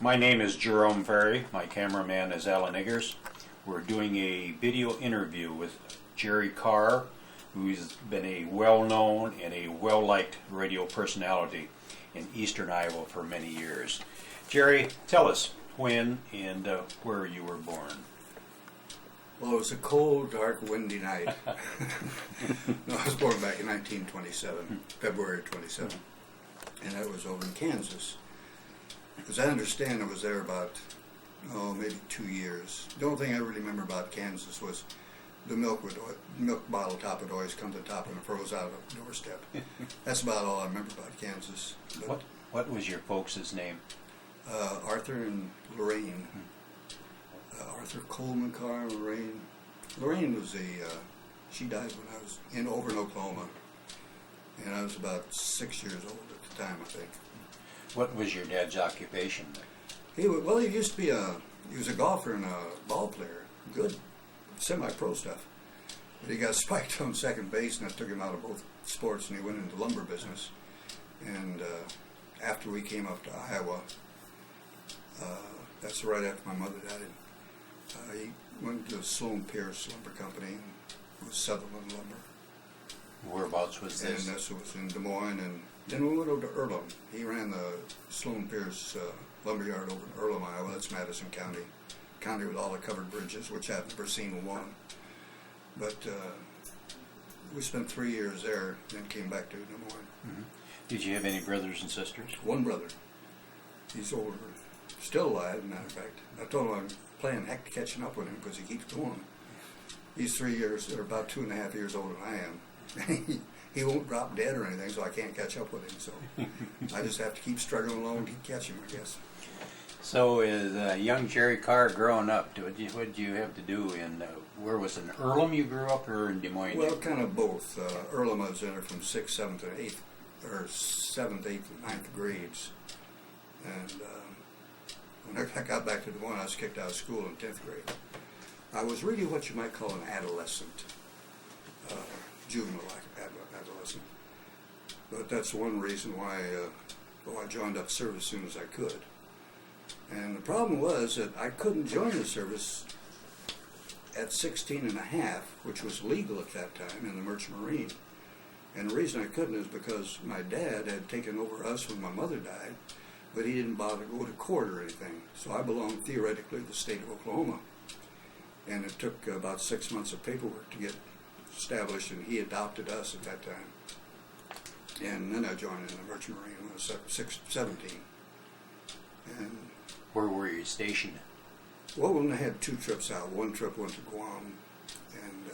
My name is Jerome Ferry. My cameraman is Alan Eggers. We're doing a video interview with Jerry Carr, who's been a well-known and a well-liked radio personality in eastern Iowa for many years. Jerry, tell us when and where you were born. Well, it was a cold, dark, windy night. No, I was born back in 1927, February 27, and that was over in Kansas. As I understand, I was there about, maybe 2 years. The only thing I really remember about Kansas was the milk bottle top would always come to the top and it froze out of the doorstep. That's about all I remember about Kansas. But, What was your folks' name? Arthur and Lorraine. Arthur Coleman Carr and Lorraine. Lorraine was she died when I was over in Oklahoma, and I was about 6 years old at the time, I think. What was your dad's occupation? He used to be he was a golfer and a ball player, good, semi-pro stuff. But he got spiked on second base, and that took him out of both sports, and he went into the lumber business. And after we came up to Iowa, that's right after my mother died. He went to Sloan Pierce Lumber Company, and was Sutherland Lumber. Whereabouts was this? And this was in Des Moines, and then we went over to Earlham. He ran the Sloan Pierce Lumberyard over in Earlham, Iowa. That's Madison County with all the covered bridges, which I've never seen one. But we spent 3 years there, then came back to Des Moines. Mm-hmm. Did you have any brothers and sisters? One brother. He's older, still alive, as a matter of fact. I told him I'm playing heck catching up with him because he keeps going. He's 3 years, or about 2.5 years older than I am. He won't drop dead or anything, so I can't catch up with him. So I just have to keep struggling along to catch him, I guess. So, as young Jerry Carr growing up, what did you have to do in, where was it, in Earlham you grew up, or in Des Moines? Well, kind of both. Earlham I was in there from 6th, 7th, and 8th, or 7th, 8th, and 9th grades. And when I got back to Des Moines, I was kicked out of school in 10th grade. I was really what you might call an adolescent, juvenile adolescent. But that's one reason why I joined up service as soon as I could. And the problem was that I couldn't join the service at 16 and a half, which was legal at that time in the Merchant Marine. And the reason I couldn't is because my dad had taken over us when my mother died, but he didn't bother to go to court or anything. So I belonged theoretically to the state of Oklahoma. And it took about 6 months of paperwork to get established, and he adopted us at that time. And then I joined in the Merchant Marine when I was 17. And where were you stationed? well, when I had 2 trips out, one trip went to Guam, and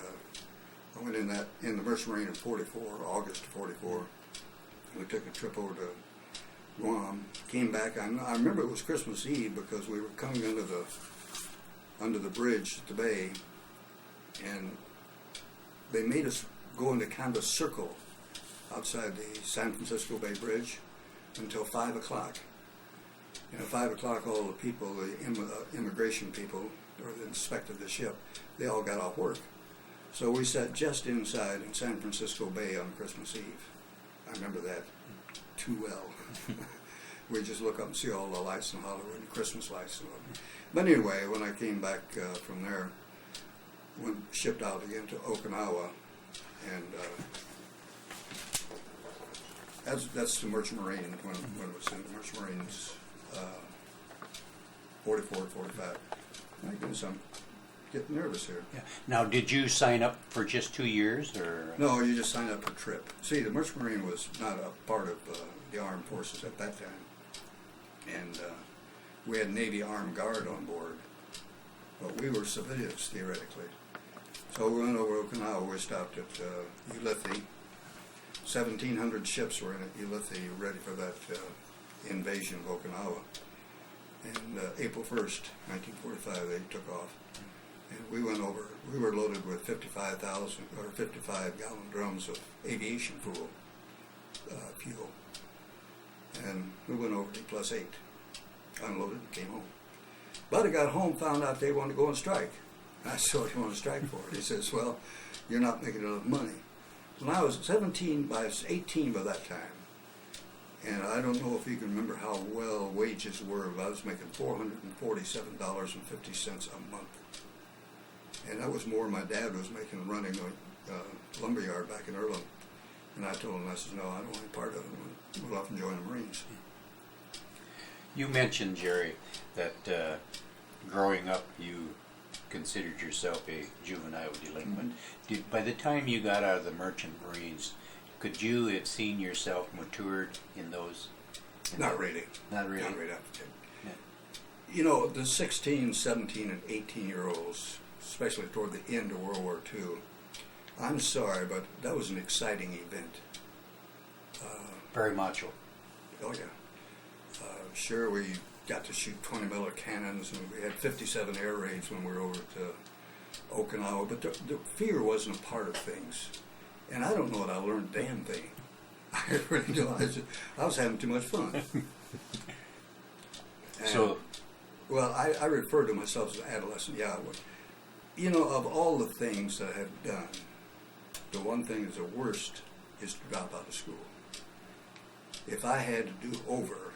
I went in the Merchant Marine in '44, August of '44. We took a trip over to Guam, came back. I remember it was Christmas Eve because we were coming under the bridge at the bay, and they made us go into kind of a circle outside the San Francisco Bay Bridge until 5 o'clock. And at 5 o'clock, all the people, the immigration people, or that inspected the ship, they all got off work. So we sat just inside in San Francisco Bay on Christmas Eve. I remember that too well. We just look up and see all the lights in Hollywood, and Christmas lights. But anyway, when I came back from there, went shipped out again to Okinawa, and that's the Merchant Marine when it was in the Merchant Marines, 44, 45. My goodness, I'm getting nervous here. Yeah. Now, did you sign up for just 2 years, or? No, you just signed up for a trip. See, the Merchant Marine was not a part of the armed forces at that time. And we had Navy Armed Guard on board, but we were civilians, theoretically. So we went over Okinawa, we stopped at Ulithi. 1,700 ships were in at Ulithi, ready for that invasion of Okinawa. And April 1st, 1945, they took off. And we went over, we were loaded with 55 gallon drums of aviation fuel. And we went over to +8, unloaded, and came home. But I got home, found out they wanted to go on strike. I said, what do you want to strike for? He says, well, you're not making enough money. When I was 17, I was 18 by that time. And I don't know if you can remember how well wages were. I was making $447.50 a month. And that was more my dad was making running a lumberyard back in Earlham. And I told him, I said, no, I don't want any part of it. I'm going to go off and join the Marines. You mentioned, Jerry, that growing up you considered yourself a juvenile delinquent. By the time you got out of the Merchant Marines, could you have seen yourself matured in those? Not really. Not really? Not really. Yeah. You know, the 16, 17, and 18-year-olds, especially toward the end of World War II, I'm sorry, but that was an exciting event. Very macho. Oh, yeah. Sure, we got to shoot 20 Miller cannons, and we had 57 air raids when we were over to Okinawa, but the fear wasn't a part of things. And I don't know that I learned a damn thing. I really don't. I was having too much fun. And, well, I refer to myself as an adolescent. Yeah, you know, of all the things that I have done, the one thing that's the worst is to drop out of school. If I had to do over,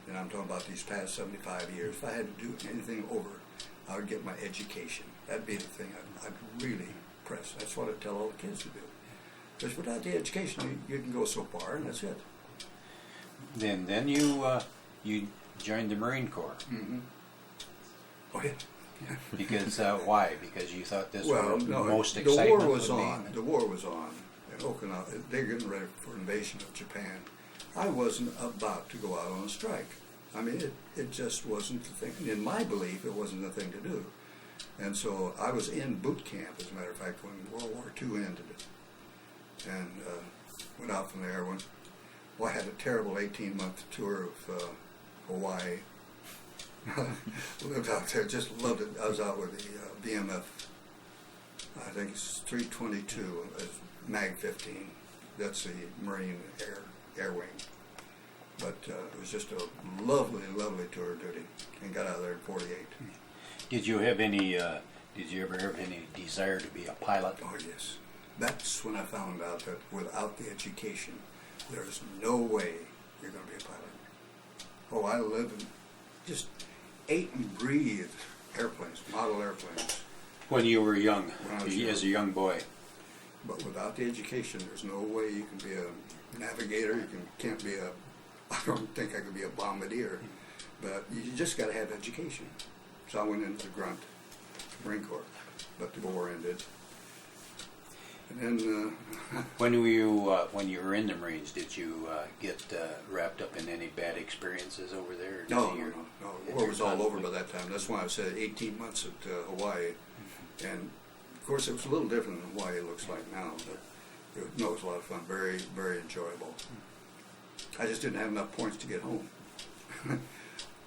and I'm talking about these past 75 years, if I had to do anything over, I would get my education. That'd be the thing I'd really press. That's what I tell all the kids to do. Because without the education, you can go so far, and that's it. Then you joined the Marine Corps. Mm-hmm. Oh, yeah. Because why? Because you thought this was no, most the excitement. war was on. The war was on in Okinawa. They're getting ready for invasion of Japan. I wasn't about to go out on a strike. I mean, it just wasn't the thing. In my belief, it wasn't the thing to do. And so I was in boot camp, as a matter of fact, when World War II ended. And went out from there. I had a terrible 18-month tour of Hawaii. Lived out there, just loved it. I was out with the BMF, I think it's 322, MAG 15. That's the Marine Air Wing. But it was just a lovely, lovely tour of duty, and got out of there in 48. Did you have any? Did you ever have any desire to be a pilot? Oh yes, that's when I found out that without the education, there's no way you're going to be a pilot. Oh, I lived and just ate and breathed airplanes, model airplanes. When you were young, young. As a young boy. But without the education, there's no way you can be a navigator. Can't be a. I don't think I could be a bombardier. But you just got to have education. So I went into the grunt, Marine Corps. But the war ended. And then when you were in the Marines, did you get wrapped up in any bad experiences over there? No. The war was all over by that time. That's why I said 18 months at Hawaii. And of course, it was a little different than Hawaii looks like now. But it was a lot of fun. Very, very enjoyable. I just didn't have enough points to get home.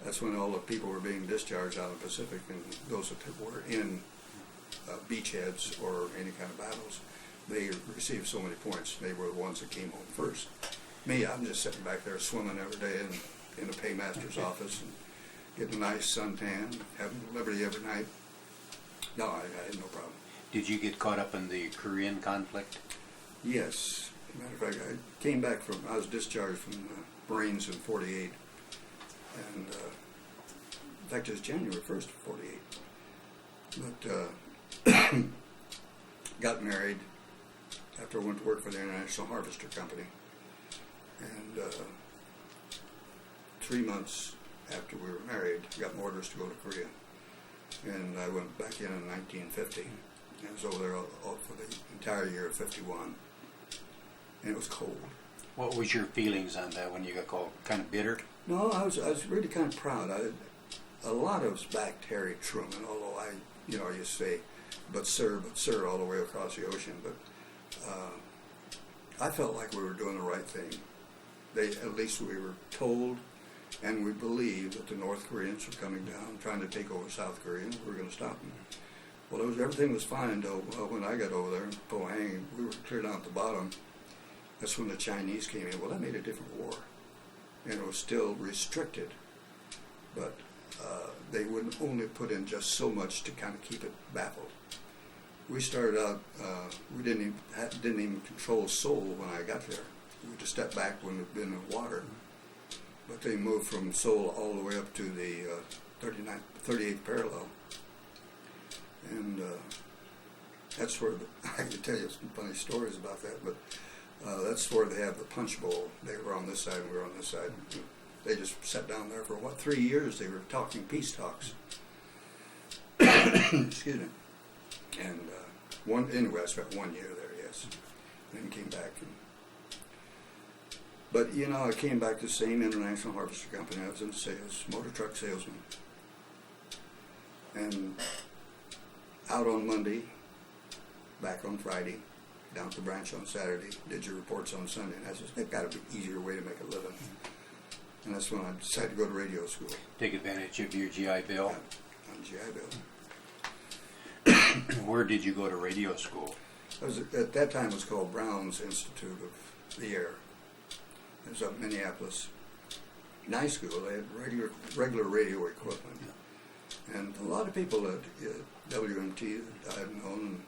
That's when all the people were being discharged out of the Pacific, and those that were in beachheads or any kind of battles, they received so many points. They were the ones that came home first. Me, I'm just sitting back there swimming every day in the paymaster's office and getting a nice suntan, having liberty every night. No, I had no problem. Did you get caught up in the Korean conflict? Yes. As a matter of fact, I was discharged from the Marines in 48. And in fact, it was January 1st of 48. But got married after I went to work for the International Harvester Company. And 3 months after we were married, I got orders to go to Korea. And I went back in 1950. I was over there all for the entire year of 51. And it was cold. What was your feelings on that when you got called? Kind of bitter? No, I was really kind of proud. A lot of us backed Harry Truman, although I used to say, but sir, all the way across the ocean. But I felt like we were doing the right thing. At least we were told, and we believed that the North Koreans were coming down, trying to take over South Korea, and we were going to stop them. Well, everything was fine until when I got over there in Pohang, we were clear down at the bottom. That's when the Chinese came in. Well, that made a different war. And it was still restricted. But they would only put in just so much to kind of keep it baffled. We started out, we didn't even control Seoul when I got there. We just stepped back when we'd been in water. but they moved from Seoul all the way up to the 38th parallel. And that's where, I can tell you some funny stories about that, but that's where they have the punch bowl. They were on this side and we were on this side. They just sat down there for, 3 years they were talking peace talks. Excuse me. And anyway, I spent 1 year there, yes. Then came back. But, I came back to the same International Harvester Company. I was in sales, motor truck salesman. And out on Monday, back on Friday, down at the branch on Saturday, did your reports on Sunday. And I said, there's got to be an easier way to make a living. And that's when I decided to go to radio school. Take advantage of your GI Bill. Yeah, on GI Bill. Where did you go to radio school? At that time it was called Brown's Institute of the Air. It was up in Minneapolis. Nice school. They had regular radio equipment. And a lot of people at WMT that I've known,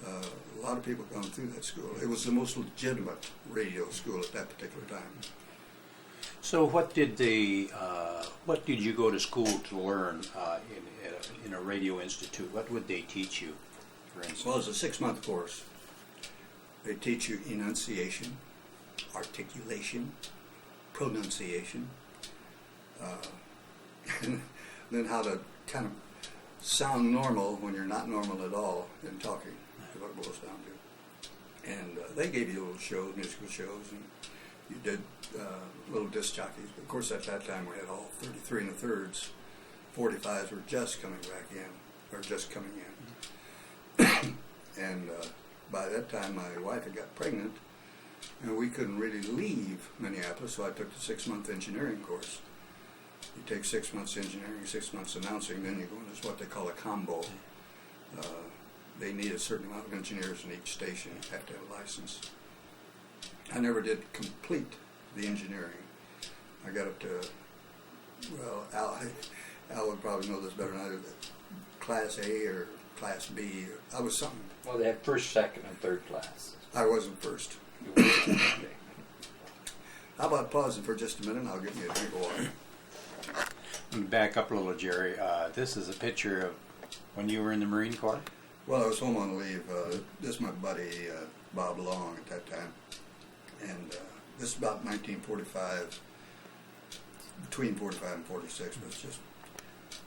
a lot of people gone through that school. It was the most legitimate radio school at that particular time. So what did you go to school to learn in a radio institute? What would they teach you, for instance? Well, it's a 6-month course. They teach you enunciation, articulation, pronunciation, and then how to kind of sound normal when you're not normal at all in talking, is what it boils down to. And they gave you little shows, musical shows, and you did little disc jockeys. But of course, at that time we had all 33 1/3s. 45s were just coming back in, or just coming in. And by that time, my wife had got pregnant, and we couldn't really leave Minneapolis, so I took the 6-month engineering course. You take 6 months engineering, 6 months announcing, then you go into what they call a combo. They need a certain amount of engineers in each station. You have to have a license. I never did complete the engineering. I got up to, well, Al would probably know this better than I do, Class A or Class B. I was something. Well, they had first, second, and third class. I wasn't first. How about pausing for just a minute and I'll get me a drink of water. Let me back up a little, Jerry. This is a picture of when you were in the Marine Corps? Well, I was home on leave. This is my buddy, Bob Long, at that time. And this is about 1945, between 45 and 46, but it's just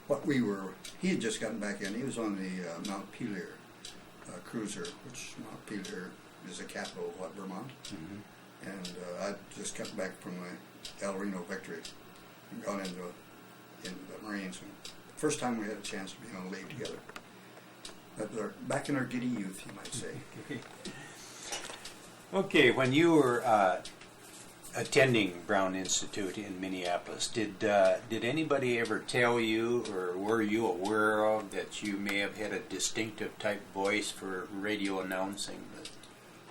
what we were. He had just gotten back in. He was on the Mount Pelier cruiser, which Mount Pelier is the capital of Vermont. Mm-hmm. And I'd just come back from the El Reno victory and gone into the Marines. And first time we had a chance to be on leave together. But back in our giddy youth, you might say. Okay, when you were attending Brown Institute in Minneapolis, did anybody ever tell you, or were you aware of, that you may have had a distinctive type voice for radio announcing?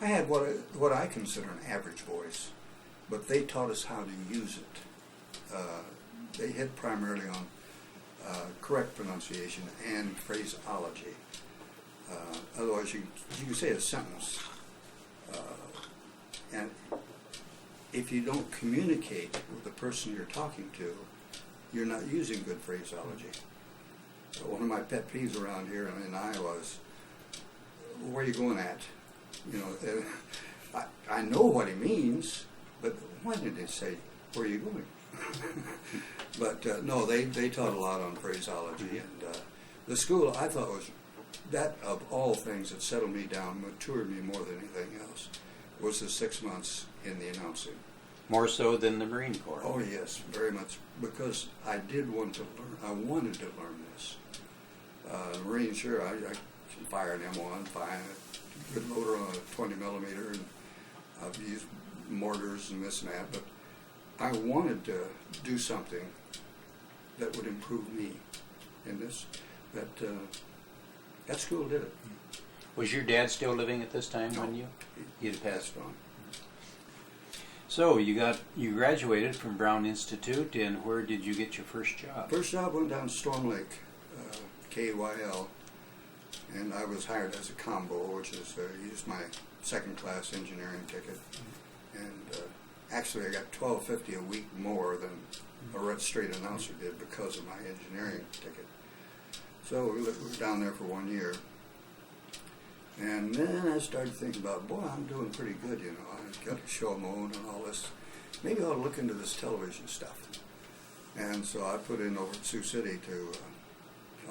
I had what I consider an average voice, but they taught us how to use it. They hit primarily on correct pronunciation and phraseology. Otherwise, you can say a sentence, and if you don't communicate with the person you're talking to, you're not using good phraseology. One of my pet peeves around here in Iowa is, where are you going at? You know, I know what he means, but why did they say, where are you going? But no, they taught a lot on phraseology, and the school, I thought, was that of all things that settled me down, matured me more than anything else, was the 6 months in the announcing. More so than the Marine Corps? Oh yes, very much, because I did want to learn. I wanted to learn this. Marine, sure, I can fire an M1, fire a good loader on a 20 millimeter, and I've used mortars and this and that, but I wanted to do something that would improve me in this. That school did it. Was your dad still living at this time when you had passed on? So you graduated from Brown Institute, and where did you get your first job? First job went down to Storm Lake, KYL, and I was hired as a combo, which is used my second class engineering ticket, and Actually, I got $12.50 a week more than a red straight announcer did because of my engineering ticket. So we were down there for 1 year. And then I started thinking about, boy, I'm doing pretty good, you know. I got a show I'm on and all this. Maybe I ought to look into this television stuff. And so I put in over at Sioux City to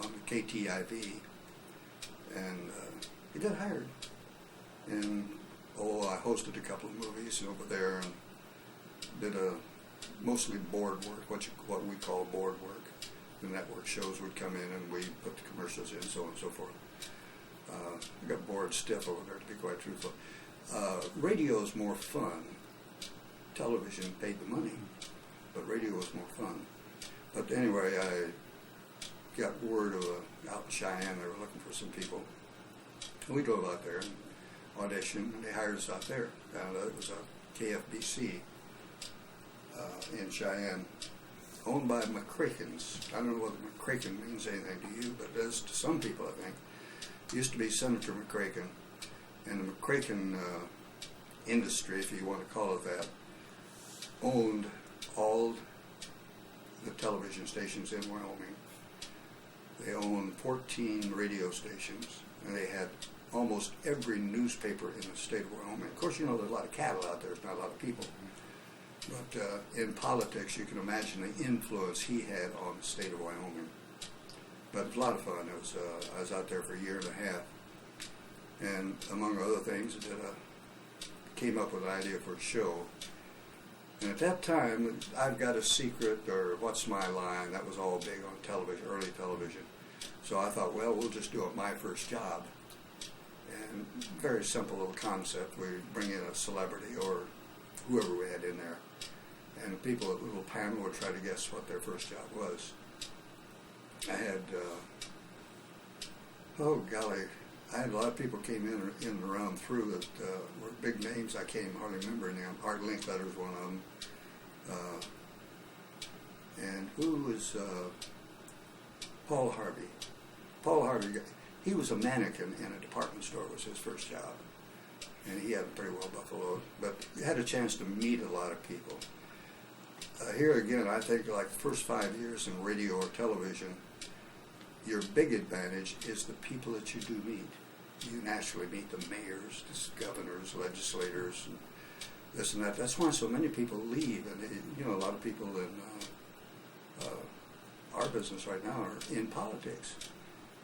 on the KTIV, and I got hired. And I hosted a couple of movies over there and did mostly board work, what we call board work. The network shows would come in and we put the commercials in, so on and so forth. I got bored stiff over there, to be quite truthful. Radio is more fun. Television paid the money, but radio was more fun. But anyway, I got word of out in Cheyenne they were looking for some people. And we drove out there and auditioned, and they hired us out there. It was a KFBC in Cheyenne, owned by McCracken's. I don't know whether McCracken means anything to you, but it does to some people, I think. It used to be Senator McCracken, and the McCracken industry, if you want to call it that, owned all the television stations in Wyoming. They owned 14 radio stations, and they had almost every newspaper in the state of Wyoming. Of course, you know, there's a lot of cattle out there, there's not a lot of people. But in politics, you can imagine the influence he had on the state of Wyoming. But it was a lot of fun. I was out there for a year and a half. And among other things, came up with an idea for a show. And at that time, I've Got a Secret, or What's My Line, that was all big on television, early television. So I thought, well, we'll just do it My First Job. And very simple little concept. We bring in a celebrity or whoever we had in there. And people at little panel would try to guess what their first job was. I had, oh golly, I had a lot of people came in and around through that were big names. I can't hardly remember any of them. Art Linkletter was one of them. And who was Paul Harvey? Paul Harvey, he was a mannequin in a department store, was his first job. And he had it pretty well buffaloed, but had a chance to meet a lot of people. Here again, I think like the first 5 years in radio or television, your big advantage is the people that you do meet. You naturally meet the mayors, the governors, legislators, and this and that. That's why so many people leave, and you know, a lot of people in our business right now are in politics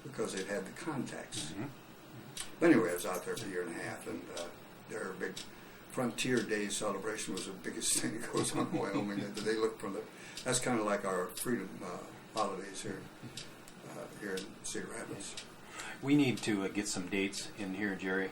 because they've had the contacts. Mm-hmm. But anyway, I was out there for a year and a half, and their big Frontier Day celebration was the biggest thing that goes on in Wyoming. They look from that's kind of like our freedom holidays here in Cedar Rapids. We need to get some dates in here, Jerry.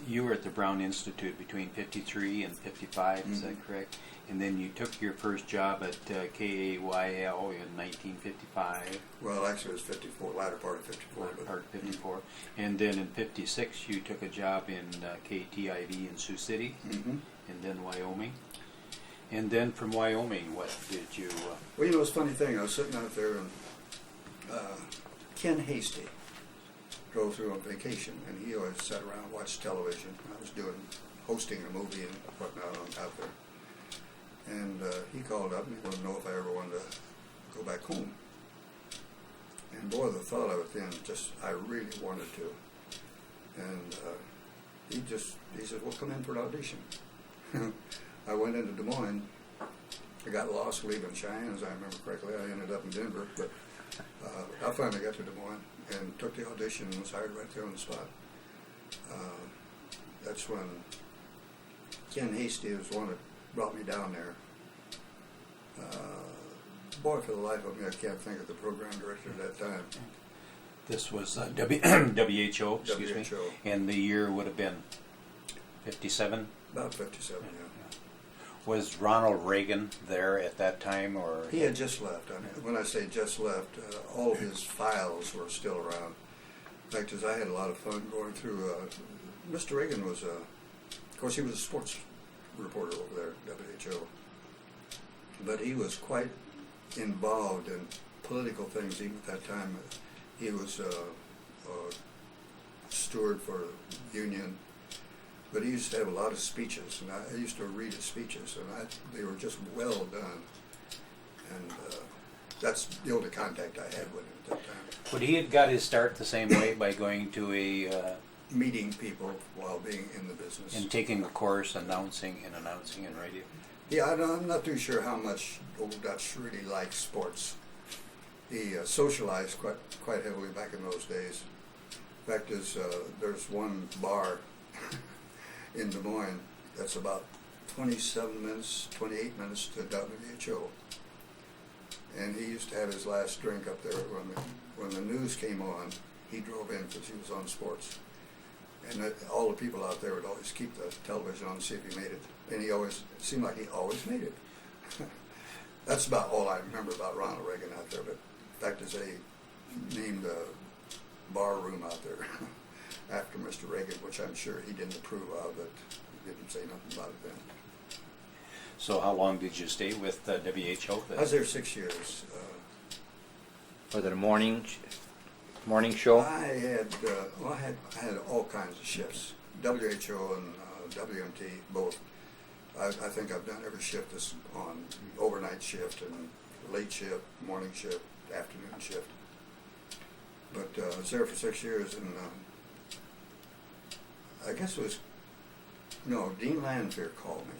You were at the Brown Institute between 53 and 55, mm-hmm. Is that correct? And then you took your first job at KAYL in 1955. Well, actually it was 54, latter part of 54. Latter part of 54. Mm-hmm. And then in 56 you took a job in KTIV in Sioux City, mm-hmm. and then Wyoming. And then from Wyoming, what did you... Well, you know, it's a funny thing. I was sitting out there and Ken Hasty drove through on vacation, and he always sat around and watched television. I was hosting a movie and whatnot out there. And he called up and he wanted to know if I ever wanted to go back home. And boy, the thought of it then, I really wanted to. And he said, well, come in for an audition. I went into Des Moines. I got lost leaving Cheyenne, as I remember correctly. I ended up in Denver, but I finally got to Des Moines and took the audition and was hired right there on the spot. That's when Ken Hasty was the one that brought me down there. Boy, for the life of me, I can't think of the program director at that time. This was WHO, excuse me, WHO. And the year would have been 57? About 57, yeah. Was Ronald Reagan there at that time, or...? He had just left. I mean, when I say just left, all of his files were still around. In fact, as I had a lot of fun going through, Mr. Reagan was, of course, he was a sports reporter over there at WHO. But he was quite involved in political things even at that time. He was a steward for the union. But he used to have a lot of speeches, and I used to read his speeches, and they were just well done. And that's the only contact I had with him at that time. But he had got his start the same way by going to Meeting people while being in the business. and taking a course, announcing and radio. Yeah, I'm not too sure how much Old Dutch really likes sports. He socialized quite heavily back in those days. In fact, there's one bar in Des Moines that's about 27 minutes, 28 minutes to WHO. And he used to have his last drink up there when the news came on. He drove in because he was on sports. And all the people out there would always keep the television on to see if he made it. And it seemed like he always made it. That's about all I remember about Ronald Reagan out there. But in fact, as they named a bar room out there after Mr. Reagan, which I'm sure he didn't approve of, but he didn't say nothing about it then. So how long did you stay with WHO? I was there 6 years. Was it a morning show? I had all kinds of shifts. WHO and WMT both. I think I've done every shift that's on overnight shift and late shift, morning shift, afternoon shift. But I was there for 6 years, and I guess it was Dean Lanphier called me.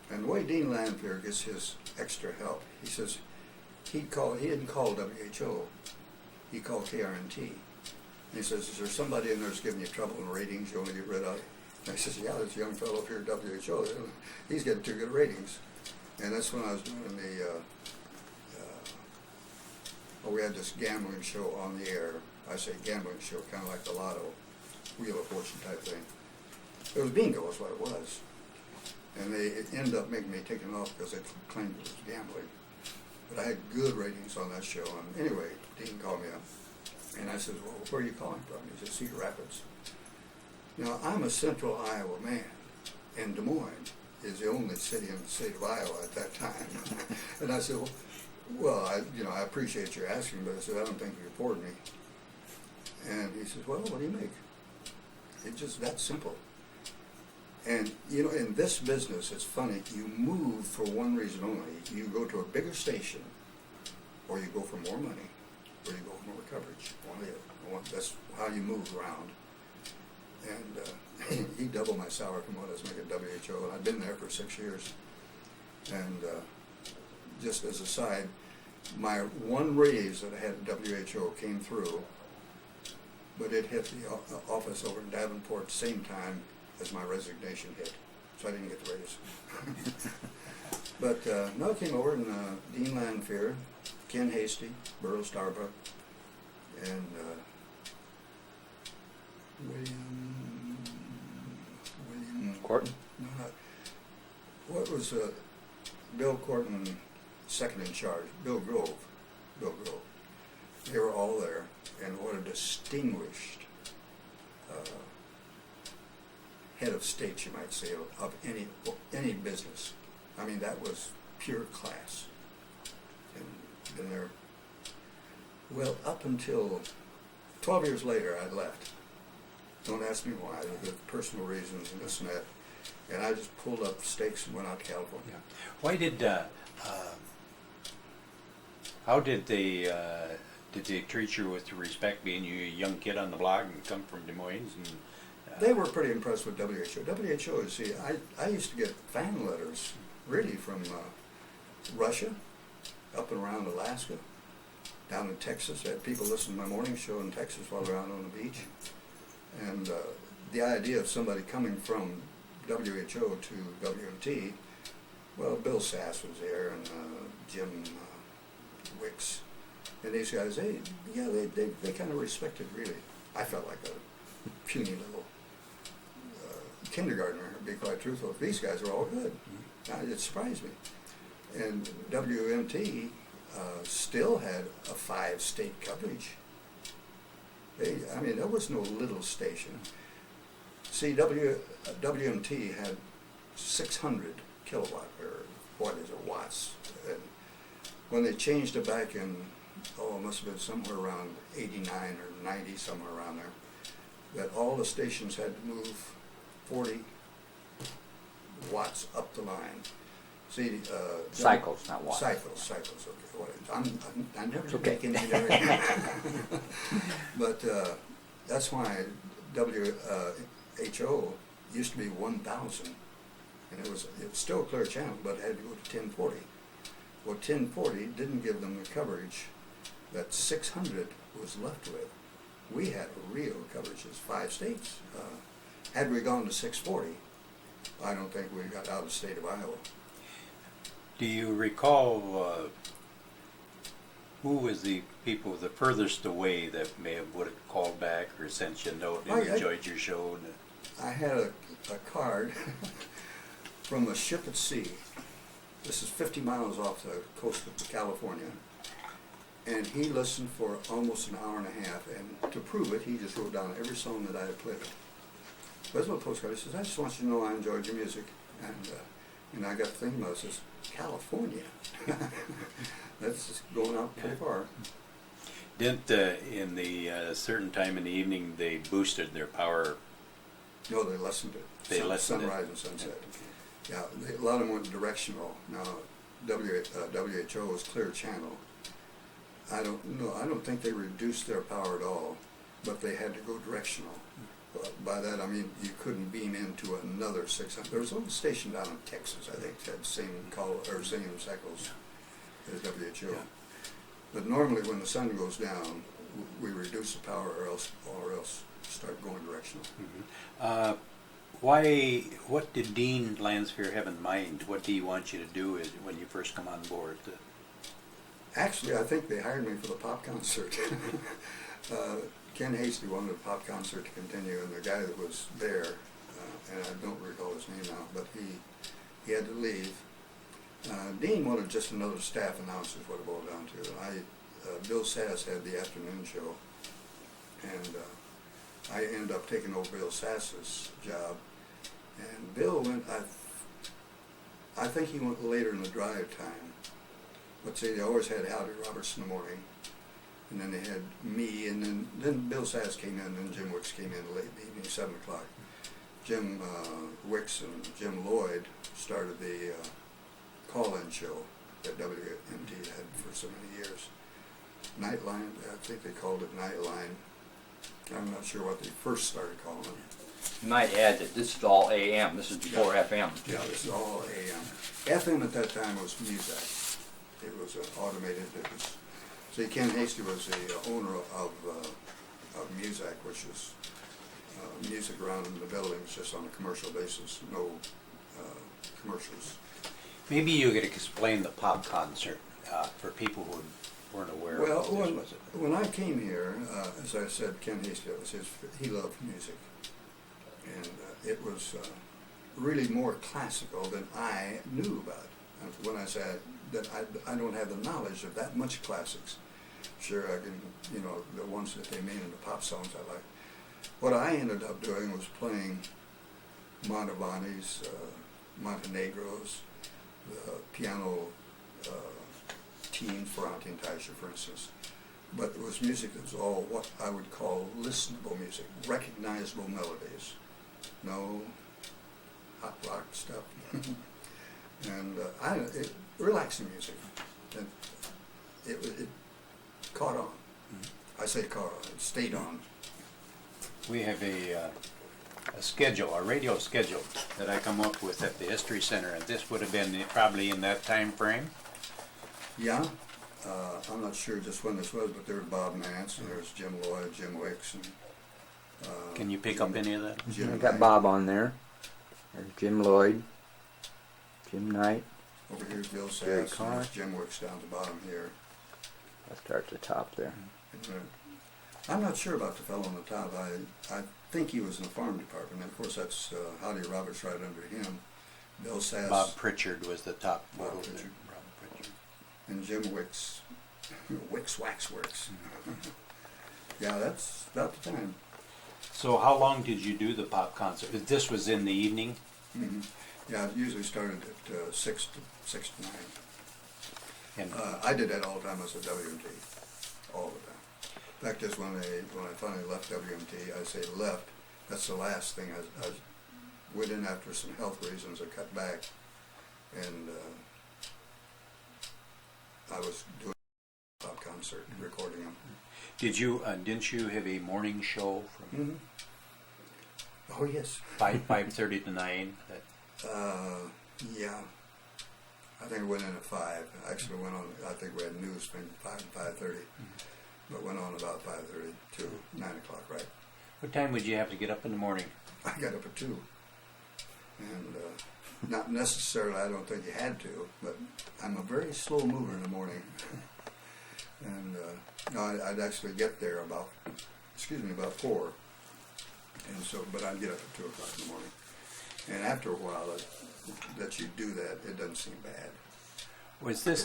And the way Dean Lanphier gets his extra help, he says he didn't call WHO. He called KRNT. And he says, is there somebody in there that's giving you trouble in ratings you want to get rid of? And I says, yeah, there's a young fellow up here at WHO. He's getting too good ratings. And that's when I was doing we had this gambling show on the air. I say gambling show, kind of like the Lotto, Wheel of Fortune type thing. It was bingo is what it was. And they ended up making me take it off because they claimed it was gambling. But I had good ratings on that show. And anyway, Dean called me up. And I said, well, where are you calling from? He said, Cedar Rapids. Now, I'm a central Iowa man. And Des Moines is the only city in the state of Iowa at that time. And I said, well, I appreciate you asking, but I said, I don't think you afford me. And he says, well, what do you make? It's just that simple. And, in this business, it's funny, you move for one reason only. You go to a bigger station, or you go for more money, or you go for more coverage. That's how you move around. And he doubled my salary from what I was making at WHO, and I've been there for 6 years. And just as a side, my one raise that I had at WHO came through, but it hit the office over in Davenport same time as my resignation hit, so I didn't get the raise. But no, it came over, and Dean Lanphier, Ken Hasty, Burl Starbuck, and William Corton? No, what was Bill Corton second in charge? Bill Grove. They were all there, and what a distinguished head of state, you might say, of any business. I mean, that was pure class. And been there, well, up until 12 years later, I left. Don't ask me why. There were personal reasons and this and that. And I just pulled up stakes and went out to California. Why did, how did they treat you with respect, being you a young kid on the block and come from Des Moines? And they were pretty impressed with WHO. WHO, you see, I used to get fan letters, really, from Russia, up and around Alaska, down in Texas. I had people listen to my morning show in Texas while they were out on the beach. And the idea of somebody coming from WHO to WMT, well, Bill Sass was there, and Jim Wicks, and these guys, they kind of respected, really. I felt like a puny little kindergartner, to be quite truthful. These guys are all good. It surprised me. And WMT still had a 5-state coverage. There was no little station. See, WMT had 600 kilowatt, or what is it, watts. And when they changed it back in, it must have been somewhere around 89 or 90, somewhere around there, that all the stations had to move 40 watts up the line. See, Cycles, not watts. Cycles, okay. Well, I'm never okay. making it. But that's why WHO used to be 1,000, and it was still a clear channel, but it had to go to 1040. Well, 1040 didn't give them the coverage that 600 was left with. We had real coverage as 5 states. Had we gone to 640, I don't think we got out of the state of Iowa. Do you recall who was the people the furthest away that may have would have called back or sent you a note and enjoyed your show? I had a card from a ship at sea. This is 50 miles off the coast of California. And he listened for almost an hour and a half, and to prove it, he just wrote down every song that I had played. There's no postcard. He says, I just want you to know I enjoyed your music. And I got thinking about it. It says, California. That's just going out pretty far. Didn't in the certain time in the evening they boosted their power? No, they lessened it. They lessened sunrise it. and sunset. Yeah, a lot of them went directional. Now, WHO is clear channel. I don't think they reduced their power at all, but they had to go directional. By that I mean you couldn't beam into another 600. There was a little station down in Texas, I think, that had same cycles as WHO. Yeah. But normally when the sun goes down, we reduce the power, or else start going directional. Mm-hmm. What did Dean Lanspear have in mind? What do you want you to do when you first come on board? Actually, I think they hired me for the pop concert. Ken Hasty wanted a pop concert to continue, and the guy that was there, and I don't recall his name now, but he had to leave. Dean wanted just another staff announcer, is what it boiled down to. Bill Sass had the afternoon show, and I ended up taking over Bill Sass's job. And Bill went, I think he went later in the drive time. But see, they always had Howdy Roberts in the morning, and then they had me, and then Bill Sass came in, and then Jim Wicks came in late in the evening, 7 o'clock. Jim Wicks and Jim Lloyd started the call-in show that WMT had for so many years. Nightline, I think they called it Nightline. I'm not sure what they first started calling it. You might add that this is all AM. This is before FM. Yeah, this is all AM. FM at that time was Muzak. It was automated. See, Ken Hasty was the owner of Muzak, which is music around in the buildings just on a commercial basis, no commercials. Maybe you could explain the pop concert for people who weren't aware Well, of this. when I came here, as I said, Ken Hasty, he loved music. And it was really more classical than I knew about. When I said that I don't have the knowledge of that much classics. Sure, I can, the ones that they made into pop songs I like. What I ended up doing was playing Montevani's, Montenegros, the piano teams for Auntie and Taisha, for instance. But it was music that was all what I would call listenable music, recognizable melodies. No hot rock stuff. And relaxing music. And it caught on. Mm-hmm. I say caught on. It stayed on. We have a schedule, a radio schedule that I come up with at the History Center, and this would have been probably in that time frame. Yeah. I'm not sure just when this was, but there was Bob Nance, and there was Jim Lloyd, Jim Wicks, and can you pick up any of that? I got Bob on there. There's Jim Lloyd, Jim Knight. Over here's Bill Sass, Jerry and Carr. there's Jim Wicks down at the bottom here. I'll start at the top there. And, I'm not sure about the fellow on the top. I think he was in the farm department. And of course, that's Howdy Roberts right under him. Bill Sass. Bob Pritchard was the top. Bob Pritchard. And Jim Wicks. Wicks Waxworks. Yeah, that's about the time. So how long did you do the pop concert? This was in the evening? Mm-hmm. Yeah, it usually started at 6 to 9. And I did that all the time. I was at WMT, all the time. In fact, just when I finally left WMT, I say left. That's the last thing went in after some health reasons. I cut back, and I was doing a concert, recording them. Didn't you have a morning show from Oh yes. 5:30 to 9? Yeah. I think it went in at 5. Actually went on, I think we had news from 5 and 5:30. But went on about 5:30 to 9 o'clock, right? What time would you have to get up in the morning? I got up at 2. And not necessarily, I don't think you had to, but I'm a very slow mover in the morning. And no, I'd actually get there about 4. And so, but I'd get up at 2 o'clock in the morning. And after a while, that you do that, it doesn't seem bad. Was this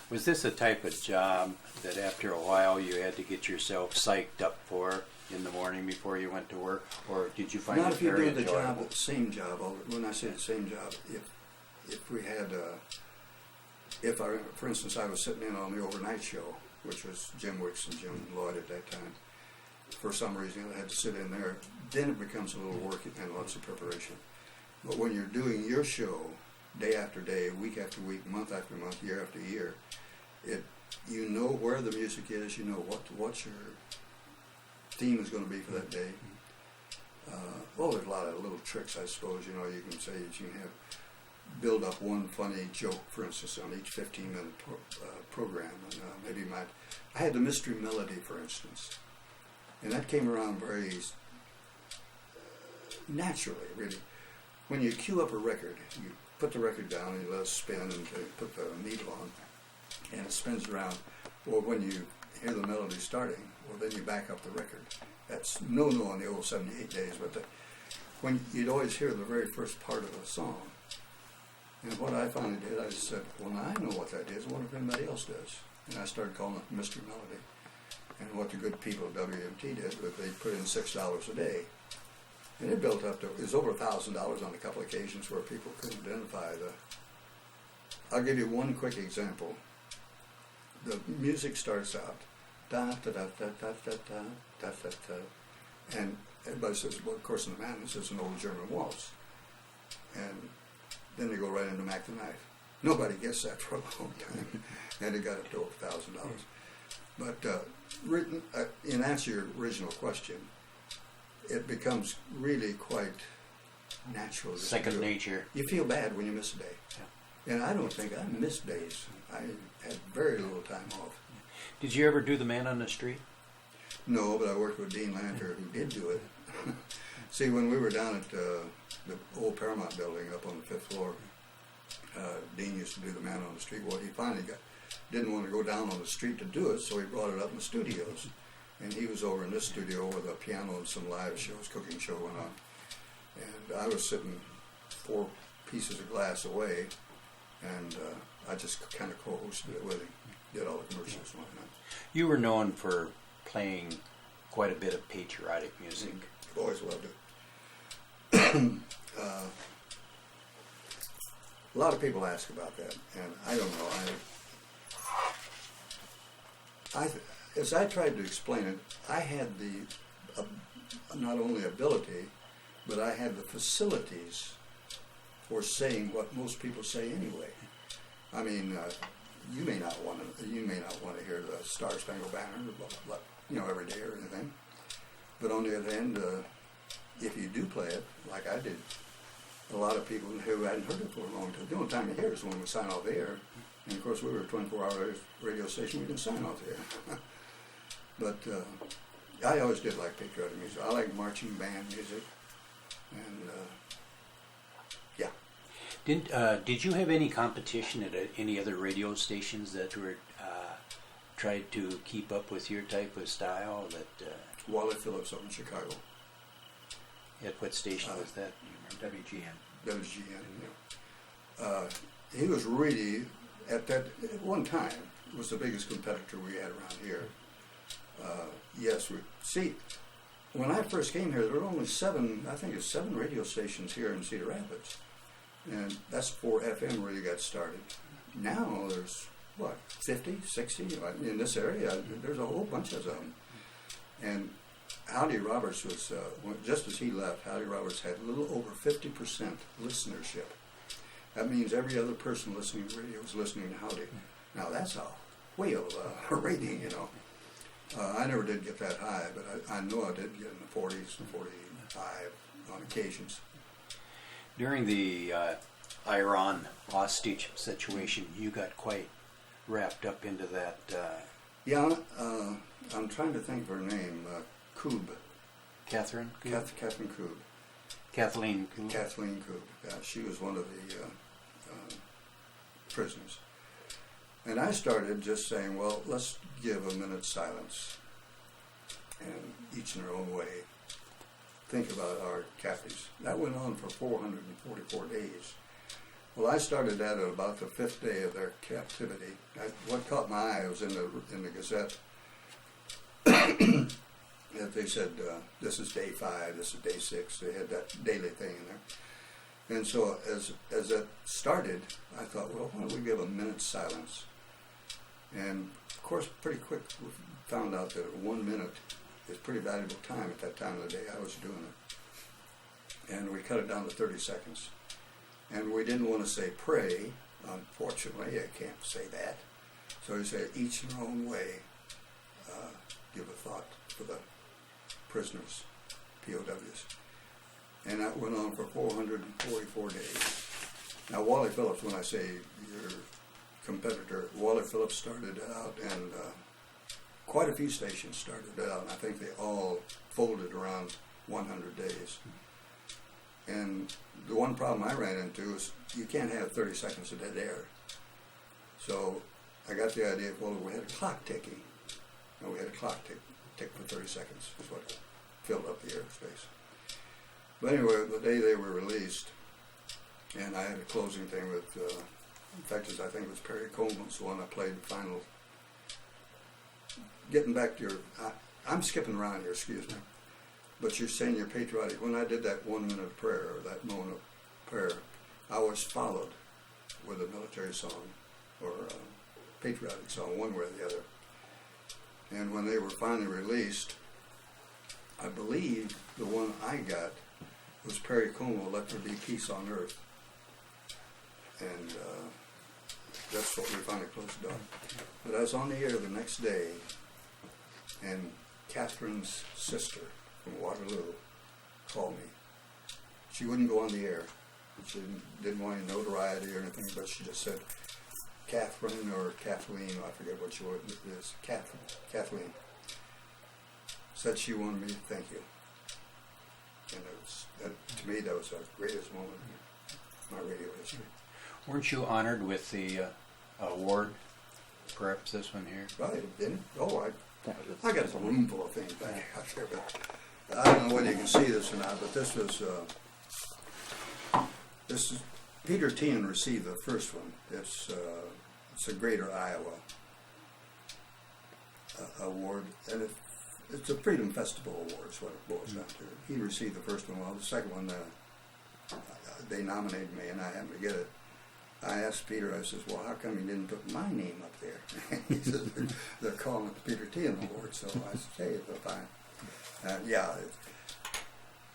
Was this a type of job that after a while you had to get yourself psyched up for in the morning before you went to work, or did you find Not it if you're very doing the enjoyable? job, the same job. When I say the same job, if we had, for instance, I was sitting in on the overnight show, which was Jim Wicks and Jim Lloyd at that time. For some reason, I had to sit in there. Then it becomes a little work and lots of preparation. But when you're doing your show, day after day, week after week, month after month, year after year, you know where the music is. You know what your theme is going to be for that day. There's a lot of little tricks, I suppose. You know, you can say that you can build up one funny joke, for instance, on each 15-minute program. And I had the mystery melody, for instance, and that came around very naturally, really. When you cue up a record, you put the record down and you let it spin and put the needle on, and it spins around. Or when you hear the melody starting, then you back up the record. That's no-no on the old 78 days, but when you'd always hear the very first part of a song. And what I finally did, I said, well, now I know what that is. I wonder if anybody else does. And I started calling it Mystery Melody. And what the good people at WMT did was they put in $6 a day. And it built up to, it was over $1,000 on a couple of occasions where people couldn't identify I'll give you one quick example. The music starts out, da da da da da da da da da da, and everybody says, well, of course in the Madness it's an old German waltz. And then they go right into Mac the Knife. Nobody gets that for a long time. And it got up to over $1,000. But in answer to your original question, it becomes really quite natural. Second nature. You feel bad when you miss a day. Yeah. And I don't think I missed days. I had very little time off. Did you ever do the Man on the Street? No, but I worked with Dean Lanter, who did do it. See, when we were down at the old Paramount building up on the 5th floor, Dean used to do the Man on the Street. Well, he finally didn't want to go down on the street to do it, so he brought it up in the studios. And he was over in this studio with a piano and some live shows, cooking show went on. And I was sitting 4 pieces of glass away, and I just kind of co-hosted it with him, did all the commercials and whatnot. You were known for playing quite a bit of patriotic music. I've always loved it. A lot of people ask about that, and I don't know. As I tried to explain it, I had the not only ability, but I had the facilities for saying what most people say anyway. I mean, you may not want to hear the Star Spangled Banner, every day or anything. But on the other hand, if you do play it, like I did, a lot of people who hadn't heard it for a long time. The only time you hear it is when we sign off the air. And of course, we were a 24-hour radio station. We didn't sign off the air. But I always did like patriotic music. I like marching band music, and yeah. Did you have any competition at any other radio stations that were tried to keep up with your type of style? Wally Phillips up in Chicago. At what station was that? WGN. WGN. Yeah. He was really at one time was the biggest competitor we had around here. Yes, when I first came here, there were only 7 radio stations here in Cedar Rapids. And that's before FM really got started. Now there's, 50, 60? In this area, there's a whole bunch of them. And Howdy Roberts was, just as he left, Howdy Roberts had a little over 50% listenership. That means every other person listening to radio was listening to Howdy. Now that's a whale of a rating, you know. I never did get that high, but I know I did get in the 40s and 45 on occasions. During the Iran hostage situation, you got quite wrapped up into that. Yeah, I'm trying to think of her name. Koob. Catherine? Catherine Koob. Kathleen Koob. Kathleen Koob. Yeah, she was one of the prisoners. And I started just saying, well, let's give a minute's silence, and each in their own way think about our captives. That went on for 444 days. Well, I started that at about the 5th day of their captivity. What caught my eye was in the Gazette that they said, this is day 5, this is day 6. They had that daily thing in there. And so as that started, I thought, well, why don't we give a minute's silence? And of course, pretty quick, we found out that 1 minute is pretty valuable time at that time of the day I was doing it. And we cut it down to 30 seconds. And we didn't want to say pray. Unfortunately, I can't say that. So we said, each in their own way, give a thought for the prisoners, POWs. And that went on for 444 days. Now, Wally Phillips, when I say your competitor, Wally Phillips started out, and quite a few stations started out, and I think they all folded around 100 days. And the one problem I ran into is you can't have 30 seconds of dead air. So I got the idea, well, we had a clock ticking. And we had a clock tick for 30 seconds, is what filled up the airspace. But anyway, the day they were released, and I had a closing thing with, in fact, I think it was Perry Coleman's the one I played the final. Getting back to your, I'm skipping around here, excuse me. But you're saying you're patriotic. When I did that 1 minute prayer, or that moment of prayer, I was followed with a military song or a patriotic song, one way or the other. And when they were finally released, I believe the one I got was Perry Como, Let There Be Peace on Earth. And that's what we finally closed on. But I was on the air the next day, and Catherine's sister from Waterloo called me. She wouldn't go on the air. She didn't want any notoriety or anything, but she just said, Catherine or Kathleen, I forget what she is, Kathleen, said she wanted me to thank you. And to me, that was the greatest moment in my radio history. Weren't you honored with the award? Perhaps this one here? I didn't. Oh, I got a room full of things back out there, but I don't know whether you can see this or not, but this is Peter Tien received the first one. It's a Greater Iowa award, and it's a Freedom Festival award is what it boils down to. He received the first one. Well, the second one, they nominated me, and I happened to get it. I asked Peter, I says, well, how come you didn't put my name up there? He says, they're calling it the Peter Tien Award. So I said, hey, it's fine. Yeah,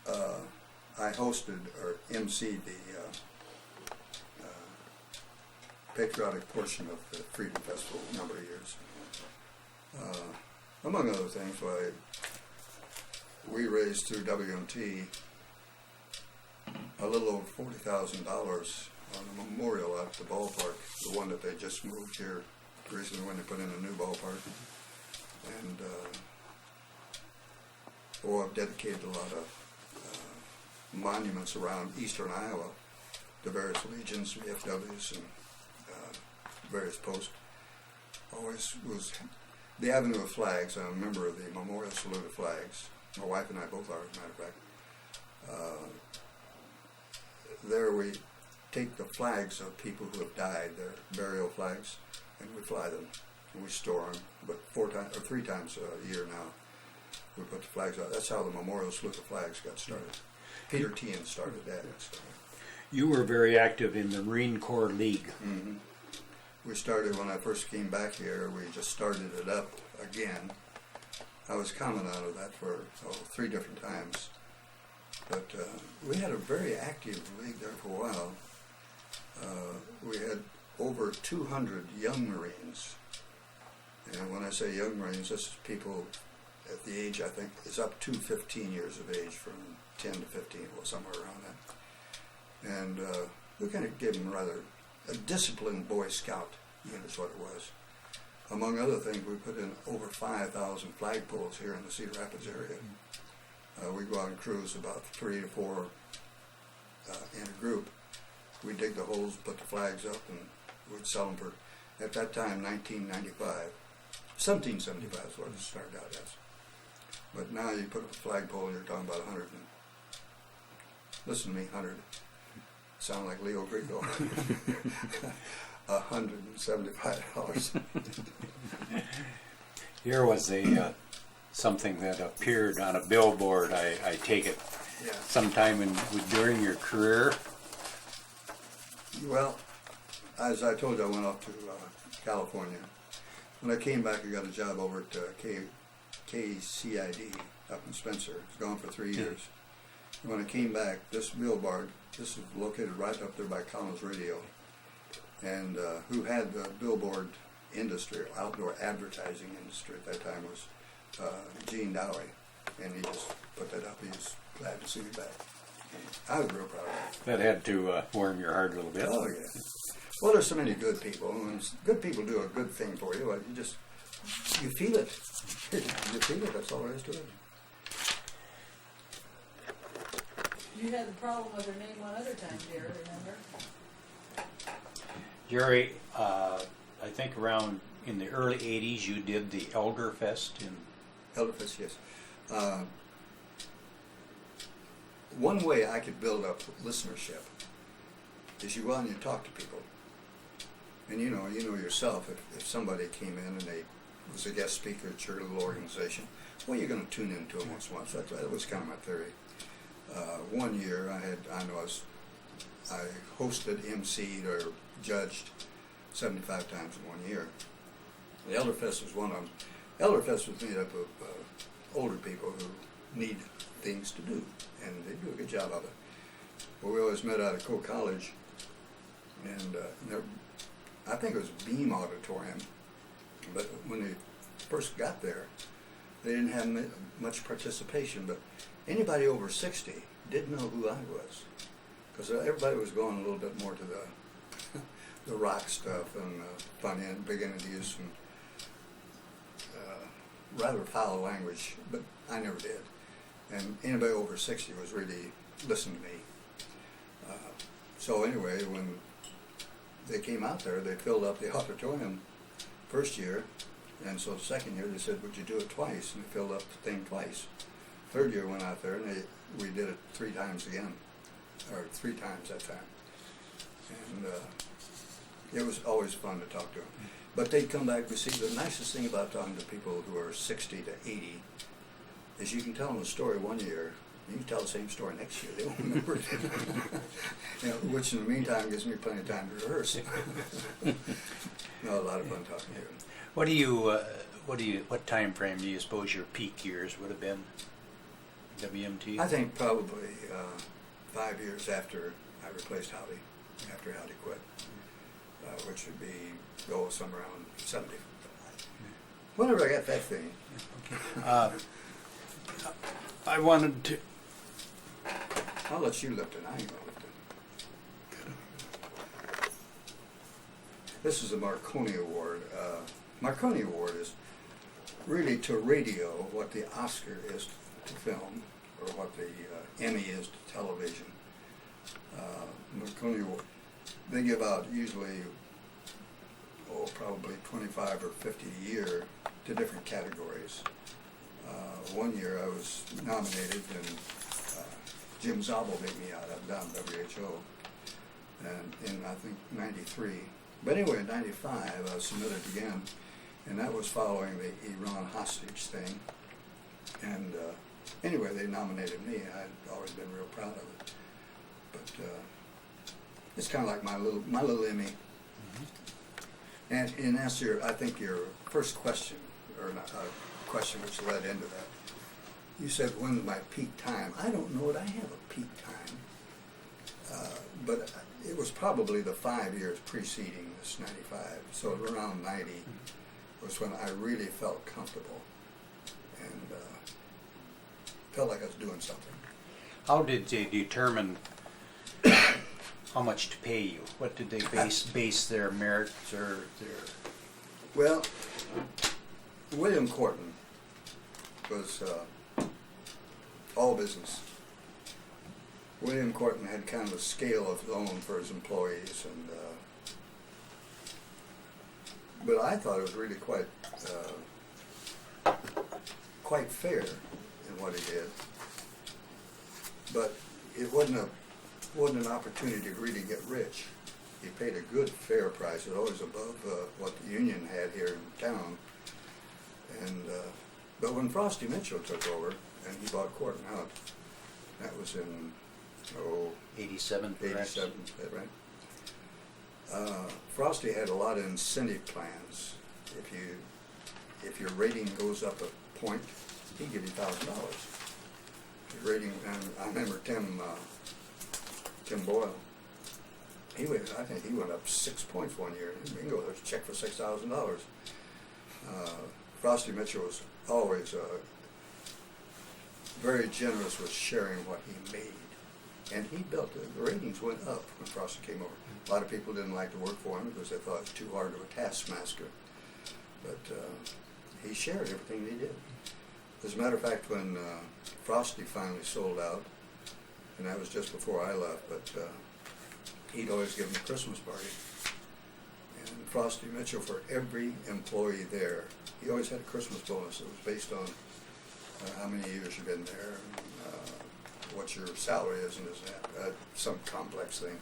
I hosted or emceed the patriotic portion of the Freedom Festival a number of years. Among other things, we raised through WMT a little over $40,000 on a memorial out at the ballpark, the one that they just moved here recently when they put in a new ballpark. And I've dedicated a lot of monuments around eastern Iowa to various legions, VFWs, and various posts. Always was the Avenue of Flags. I'm a member of the Memorial Salute of Flags. My wife and I both are, as a matter of fact. There we take the flags of people who have died, their burial flags, and we fly them, and we store them. But 3 times a year now, we put the flags out. That's how the Memorial Salute of Flags got started. Peter Tien started that. You were very active in the Marine Corps League. Mm-hmm. We started when I first came back here. We just started it up again, I was comment out of that for 3 different times. But we had a very active league there for a while. We had over 200 young Marines. And when I say young Marines, this is people at the age, I think, is up to 15 years of age, from 10 to 15, or somewhere around that. And we kind of gave them rather a disciplined Boy Scout unit is what it was. Among other things, we put in over 5,000 flagpoles here in the Cedar Rapids area. We go out and cruise about 3 to 4 in a group. We dig the holes, put the flags up, and we'd sell them for, at that time, $19.95. 17.75 is what it started out as. But now you put up a flagpole and you're talking about 100. And, listen to me, 100. Sound like Leo Greco. $175. Here was a something that appeared on a billboard. I take it Yeah. sometime during your career. Well, as I told you, I went off to California. When I came back, I got a job over at KCID up in Spencer. I was gone for 3 years. And when I came back, this billboard, this is located right up there by Collins Radio, and who had the billboard industry, or outdoor advertising industry at that time, was Gene Dowry, and he just put that up. He was glad to see me back. I was real proud of it. That had to warm your heart a little bit. Oh, yeah. Well, there's so many good people. When good people do a good thing for you, you feel it. You feel it, that's all there is to it. You had the problem with her name one other time, dear, remember? Jerry, I think around in the early 80s you did the Elder Fest in... Elderfest, yes. One way I could build up listenership is you go out and you talk to people. And you know yourself, if somebody came in and they was a guest speaker at your little organization, well, you're going to tune into them once in a while. So that was kind of my theory. One year I hosted, emceed, or judged 75 times in 1 year. The Elderfest was one of them. Elderfest was made up of older people who need things to do, and they do a good job of it. Well, we always met out at Coe College, and I think it was Beam Auditorium, but when they first got there, they didn't have much participation, but anybody over 60 didn't know who I was, because everybody was going a little bit more to the rock stuff and fun and big interviews and rather foul language, but I never did. And anybody over 60 was really listening to me. So anyway, when they came out there, they filled up the auditorium first year, and so the second year they said, would you do it twice? And they filled up the thing twice. Third year went out there, and we did it 3 times again, or 3 times that time. And it was always fun to talk to them. But they'd come back. You see, the nicest thing about talking to people who are 60 to 80 is you can tell them a story one year, you can tell the same story next year. They won't remember it. Which in the meantime gives me plenty of time to rehearse. No, a lot of fun talking to them. What time frame do you suppose your peak years would have been? WMT? I think probably 5 years after I replaced Howdy, after Howdy quit, which would be somewhere around 70. Whenever I got that thing. I wanted to... I'll let you lift it. I ain't gonna lift it. This is the Marconi Award. Marconi Award is really to radio what the Oscar is to film, or what the Emmy is to television. Marconi Award, they give out usually, probably 25 or 50 a year to different categories. 1 year I was nominated, and Jim Zabel beat me out down at WHO, and in I think 93. But anyway, in 95 I was submitted again, and that was following the Iran hostage thing. And anyway, they nominated me. I'd always been real proud of it. But it's kind of like my little Emmy. And answer, I think, your first question, or not, question which led into that. You said, when's my peak time? I don't know that I have a peak time, but it was probably the 5 years preceding this 95. So around 90 was when I really felt comfortable and felt like I was doing something. How did they determine how much to pay you? What did they base their merits or their... Well, William Corton was all business. William Corton had kind of a scale of his own for his employees, and but I thought it was really quite fair in what he did. But it wasn't an opportunity to really get rich. He paid a good, fair price. It was always above what the union had here in town. And but when Frosty Mitchell took over and he bought Corton out, that was in 87, perhaps? 87, is that right? Frosty had a lot of incentive plans. If your rating goes up a point, he'd give you $1,000. His rating, and I remember Tim Boyle. I think he went up 6 points one year. Bingo, there's a check for $6,000. Frosty Mitchell was always very generous with sharing what he made. And he built it. The ratings went up when Frosty came over. A lot of people didn't like to work for him because they thought it was too hard of a taskmaster. But he shared everything he did. As a matter of fact, when Frosty finally sold out, and that was just before I left, but he'd always give them a Christmas party. And Frosty Mitchell, for every employee there, he always had a Christmas bonus. It was based on how many years you've been there, and what your salary is, and some complex thing.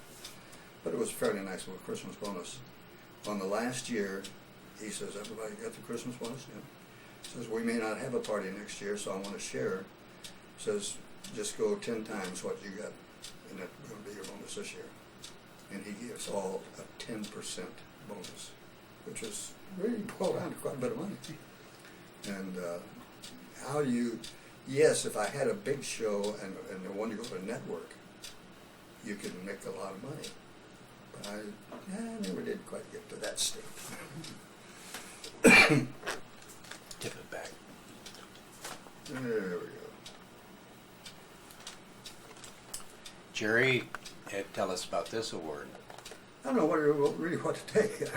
But it was a fairly nice little Christmas bonus. On the last year, he says, everybody got the Christmas bonus? Yeah. He says, we may not have a party next year, so I want to share. He says, just go 10 times what you got, and that's going to be your bonus this year. And he gives all a 10% bonus, which is really boiled down to quite a bit of money. And yes, if I had a big show and I wanted to go to a network, you could make a lot of money. But I never did quite get to that state. Tip it back. There we go. Jerry, tell us about this award. I don't know really what to take.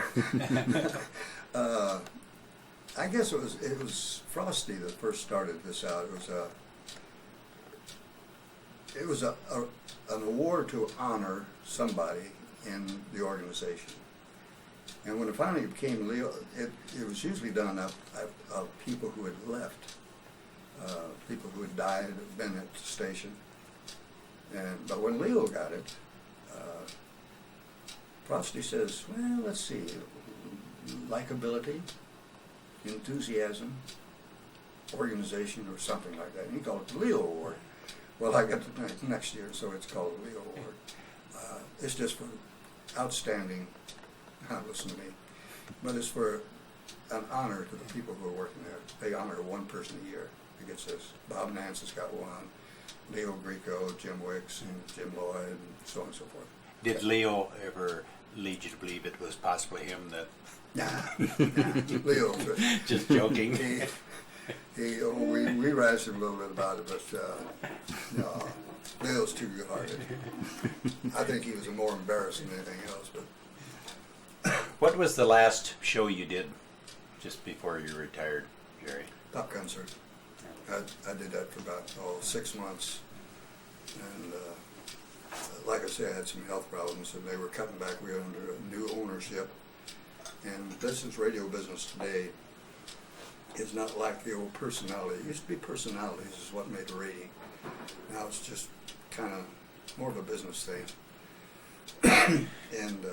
I guess it was Frosty that first started this out. It was an award to honor somebody in the organization. And when it finally became Leo, it was usually done of people who had left, people who had died, had been at the station. But when Leo got it, Frosty says, well, let's see, likability, enthusiasm, organization, or something like that. And he called it the Leo Award. Well, I got it next year, so it's called the Leo Award. It's just for outstanding, listen to me, but it's for an honor to the people who are working there. They honor one person a year who gets this. Bob Nance has got one, Leo Greco, Jim Wicks, and Jim Lloyd, and so on and so forth. Did Leo ever lead you to believe it was possibly him that... Nah. Leo. Just joking. We razzed him a little bit about it, but no, Leo's too good-hearted. I think he was more embarrassed than anything else. But what was the last show you did just before you retired, Jerry? Top Concert. I did that for about 6 months, and like I said, I had some health problems, and they were cutting back. We were under a new ownership, and this is radio business today. Is not like the old personality. It used to be personalities is what made the rating. Now it's just kind of more of a business thing. And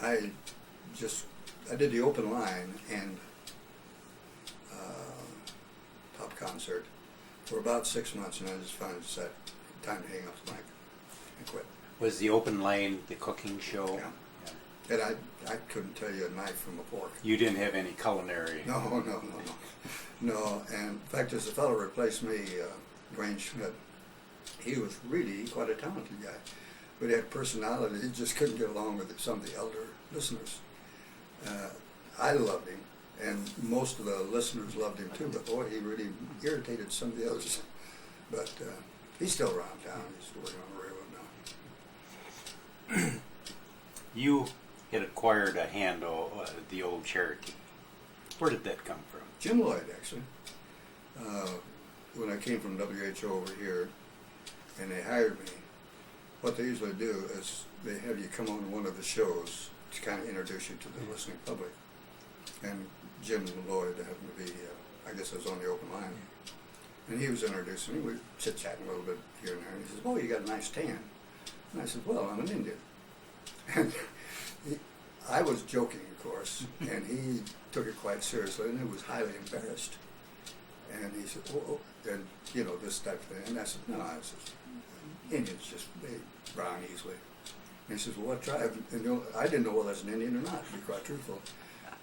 I did the open line and Top Concert for about 6 months, and I just finally decided time to hang up the mic and quit. Was the open line the cooking show? Yeah. And I couldn't tell you a knife from a fork. You didn't have any culinary. No. No, and in fact, as the fellow replaced me, Dwayne Schmidt, he was really quite a talented guy. But he had personality, he just couldn't get along with some of the elder listeners. I loved him, and most of the listeners loved him too, but boy, he really irritated some of the others. But he's still around town, he's working on the railroad now. You had acquired a handle, the old Cherokee. Where did that come from? Jim Lloyd, actually. When I came from WHO over here, and they hired me, what they usually do is they have you come on one of the shows to kind of introduce you to the listening public. And Jim Lloyd happened to be, I guess I was on the open line. And he was introducing me. We were chit-chatting a little bit here and there. And he says, "Oh, you got a nice tan." And I said, "Well, I'm an Indian." And I was joking, of course, and he took it quite seriously, and he was highly embarrassed. And he said, "Oh," and this type of thing. And I said, "No," I said, "Indians just, they brown easily." And he says, "Well, what tribe?" And I didn't know whether I was an Indian or not, to be quite truthful.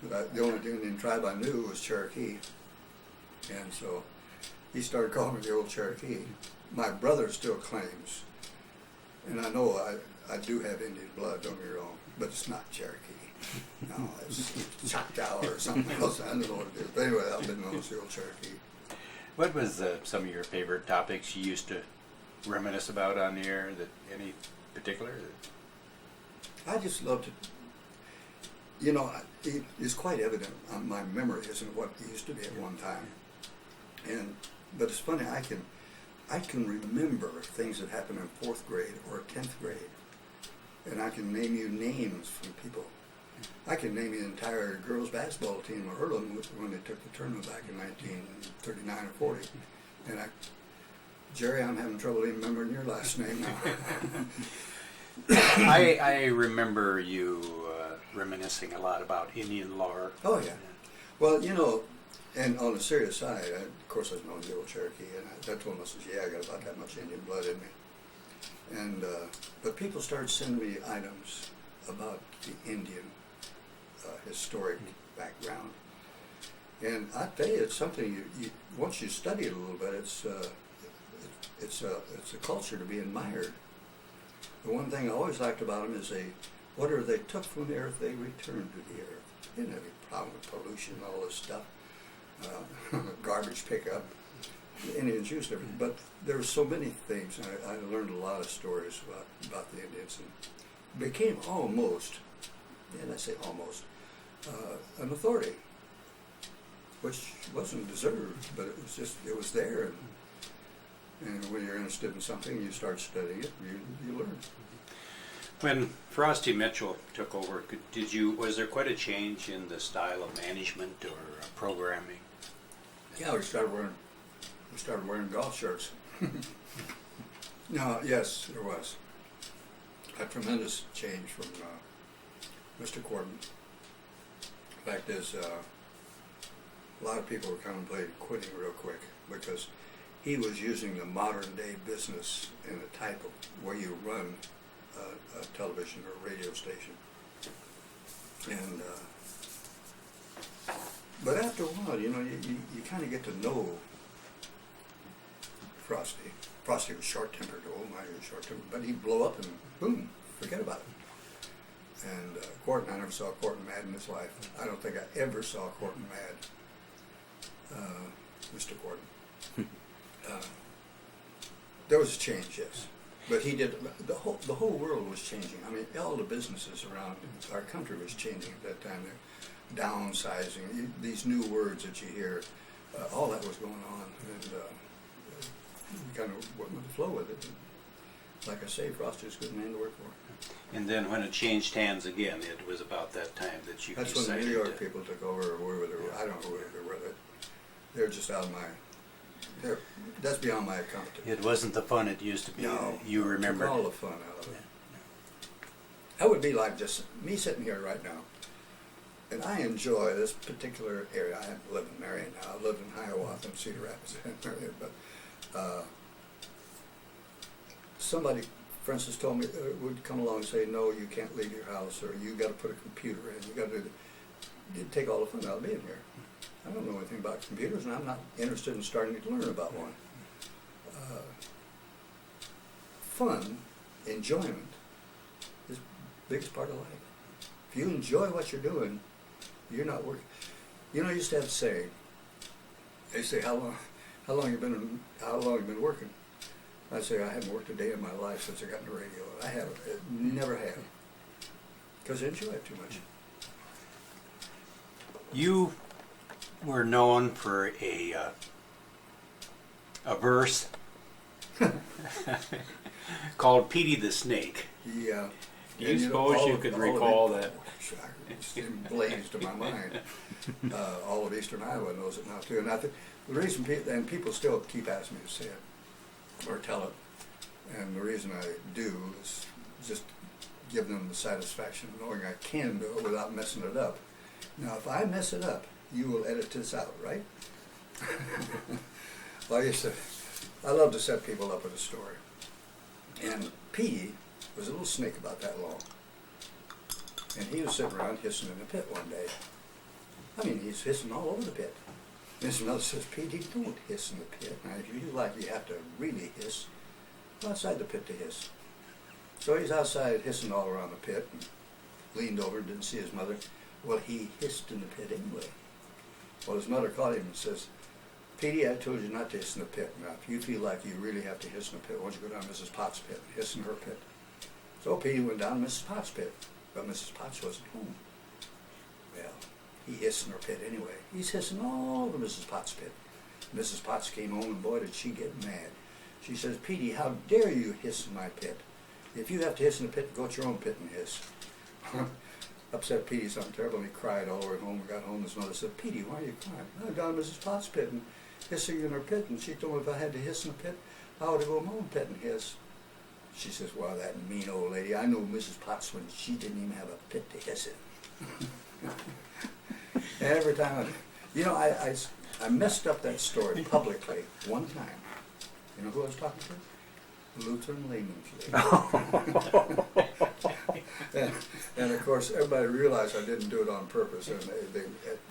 But the only Indian tribe I knew was Cherokee. And so he started calling me the old Cherokee. My brother still claims, and I know I do have Indian blood, don't get me wrong, but it's not Cherokee. No, it's Choctaw or something else. I don't know what it is. But anyway, I've been known as the old Cherokee. What was some of your favorite topics you used to reminisce about on the air? That any particular? I just loved it. It's quite evident my memory isn't what it used to be at one time. But it's funny, I can remember things that happened in 4th grade or 10th grade. And I can name you names from people. I can name you the entire girls' basketball team of Earlham when they took the tournament back in 1939 or 40. And Jerry, I'm having trouble even remembering your last name now. I remember you reminiscing a lot about Indian lore. Oh, yeah. Well, and on the serious side, of course I was known as the old Cherokee, and I told him, I said, "Yeah, I got about that much Indian blood in me." And but people started sending me items about the Indian historic background, and I tell you, it's something you once you study it a little bit, it's a culture to be admired. The one thing I always liked about them is whatever they took from the earth, they returned to the earth. They didn't have any problem with pollution and all this stuff, garbage pickup. The Indians used everything, but there were so many things. I learned a lot of stories about the Indians, and became almost, and I say almost, an authority, which wasn't deserved, but it was there. And when you're interested in something, you start studying it, you learn. When Frosty Mitchell took over, was there quite a change in the style of management or programming? Yeah, we started wearing golf shirts. No, yes, there was a tremendous change from Mr. Corbin. The fact is, a lot of people were contemplating quitting real quick because he was using the modern day business in a type of way you run a television or radio station. And but after a while, you kind of get to know Frosty. Frosty was short-tempered. Oh my, he was short-tempered. But he'd blow up and boom, forget about it. And Corton, I never saw Corton mad in his life. I don't think I ever saw Corton mad. Mr. Corton. There was a change, yes. But he did, the whole world was changing. I mean, all the businesses around our country was changing at that time. They're downsizing, these new words that you hear, all that was going on. And we kind of went with the flow with it. And like I say, Frosty was a good man to work for. And then when it changed hands again, it was about that time that you That's decided when the New York people took over, or whoever they were. I don't know who they were. They're just out of my... That's beyond my competence. It wasn't the fun it used to be. No, You remember took all the fun out of it. That would be like just me sitting here right now, and I enjoy this particular area. I haven't lived in Marion now. I lived in Hiawatha and Cedar Rapids and Marion, but somebody for instance, told me, would come along and say, no, you can't leave your house, or you got to put a computer in, you got to do it'd take all the fun out of being here. I don't know anything about computers, and I'm not interested in starting to learn about one. Fun, enjoyment, is the biggest part of life. If you enjoy what you're doing, you're not working. You know, I used to have to say, they say, how long you been working? I say, I haven't worked a day in my life since I got into radio. I haven't, never have, because I enjoy it too much. You were known for a verse called Petey the Snake. Yeah. Do you suppose you could recall that? It's emblazed in my mind. All of Eastern Iowa knows it now too. And I think the reason, and people still keep asking me to say it or tell it, and the reason I do is just give them the satisfaction of knowing I can do it without messing it up. Now, if I mess it up, you will edit this out, right? Well, I love to set people up with a story. And Petey was a little snake about that long. And he was sitting around hissing in the pit one day. I mean, he's hissing all over the pit. And his mother says, Petey, don't hiss in the pit. Now, if you feel like you have to really hiss, go outside the pit to hiss. So he's outside hissing all around the pit and leaned over and didn't see his mother. Well, he hissed in the pit anyway. Well, his mother caught him and says, Petey, I told you not to hiss in the pit. Now, if you feel like you really have to hiss in the pit, why don't you go down to Mrs. Potts' pit and hiss in her pit? So Petey went down to Mrs. Potts' pit, but Mrs. Potts wasn't home. Well, he hissed in her pit anyway. He's hissing all over Mrs. Potts' pit. Mrs. Potts came home, and boy, did she get mad. She says, Petey, how dare you hiss in my pit? If you have to hiss in the pit, go to your own pit and hiss. Upset Petey something terrible, and he cried all the way home. We got home, his mother said, Petey, why are you crying? I'm down to Mrs. Potts' pit and hissing in her pit, and she told me if I had to hiss in the pit, I ought to go in my own pit and hiss. She says, well, that mean old lady, I know Mrs. Potts when she didn't even have a pit to hiss in. And every time, I messed up that story publicly one time. You know who I was talking to? Lutheran Layman's League. and of course, everybody realized I didn't do it on purpose, and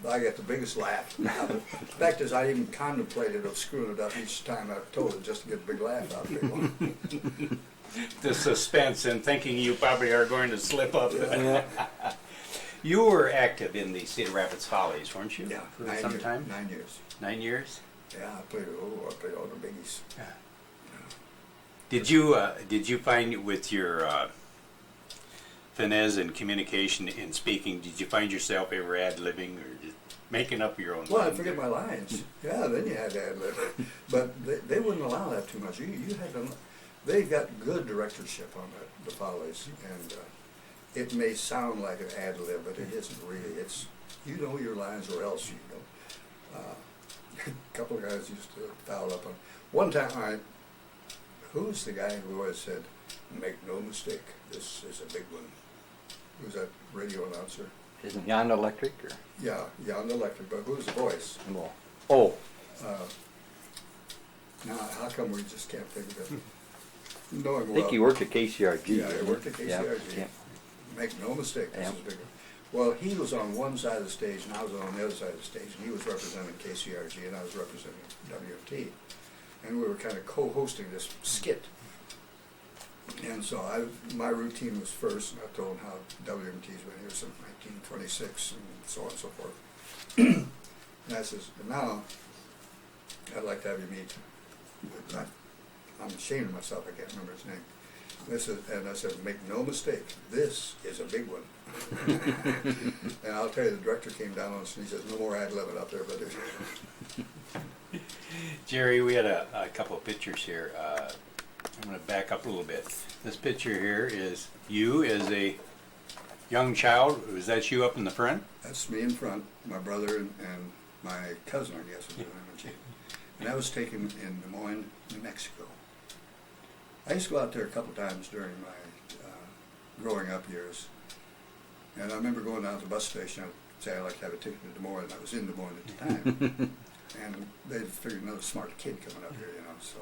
I got the biggest laugh. Now, the fact is, I even contemplated of screwing it up each time I told it just to get a big laugh out of people. The suspense and thinking you probably are going to slip up. Yeah. You were active in the Cedar Rapids Follies, weren't you? Yeah, For some time? 9 years. 9 years? Yeah, I played all the biggies. Yeah. Did you find with your finesse and communication in speaking, did you find yourself ever ad-libbing or just making up your own Well, I lines? forget my lines. Yeah, then you had to ad-lib. But they wouldn't allow that too much. You had to. They got good directorship on the Follies, and it may sound like an ad-lib, but it isn't really. It's, you know your lines or else you don't. A couple of guys used to foul up on. One time, who's the guy who always said, make no mistake, this is a big one? Who's that radio announcer? Isn't Yon Electric? Or? Yeah, Yon Electric, but who's the voice? Well, oh, Now, how come we just can't think of it? Knowing I think well, he worked at KCRG. Yeah, he worked at Yeah, KCRG. yeah. Make no mistake, this Yeah. is a big one. Well, he was on one side of the stage, and I was on the other side of the stage, and he was representing KCRG, and I was representing WFT. And we were kind of co-hosting this skit. And so my routine was first, and I told him how WMT's been here since 1926, and so on and so forth. And I says, and now, I'd like to have you meet, I'm ashamed of myself, I can't remember his name. And I said, make no mistake, this is a big one. And I'll tell you, the director came down on us and he says, no more ad-libbing up there, but Jerry, we had a couple of pictures here. I'm going to back up a little bit. This picture here is you as a young child. Was that you up in the front? that's me in front, my brother and my cousin, I guess, was the name of it. And that was taken in Des Moines, New Mexico. I used to go out there a couple times during my growing up years. And I remember going down to the bus station, I'd say I'd like to have a ticket to Des Moines, and I was in Des Moines at the time. And they figured another smart kid coming up here, you know, so.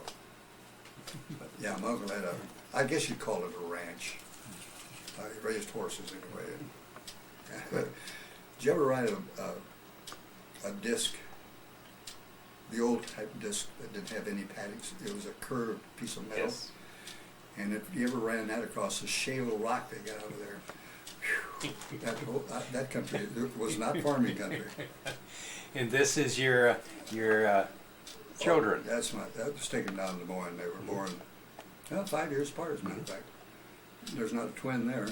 But yeah, my uncle had I guess you'd call it a ranch. He raised horses anyway. Did you ever ride a disc? The old type disc that didn't have any paddings. It was a curved piece of metal. Yes. And if you ever ran that across the shale rock they got over there, whew, that country was not farming country. And this is your children. That was taken down in Des Moines. They were born 5 years apart, as a matter of fact. There's not a twin there.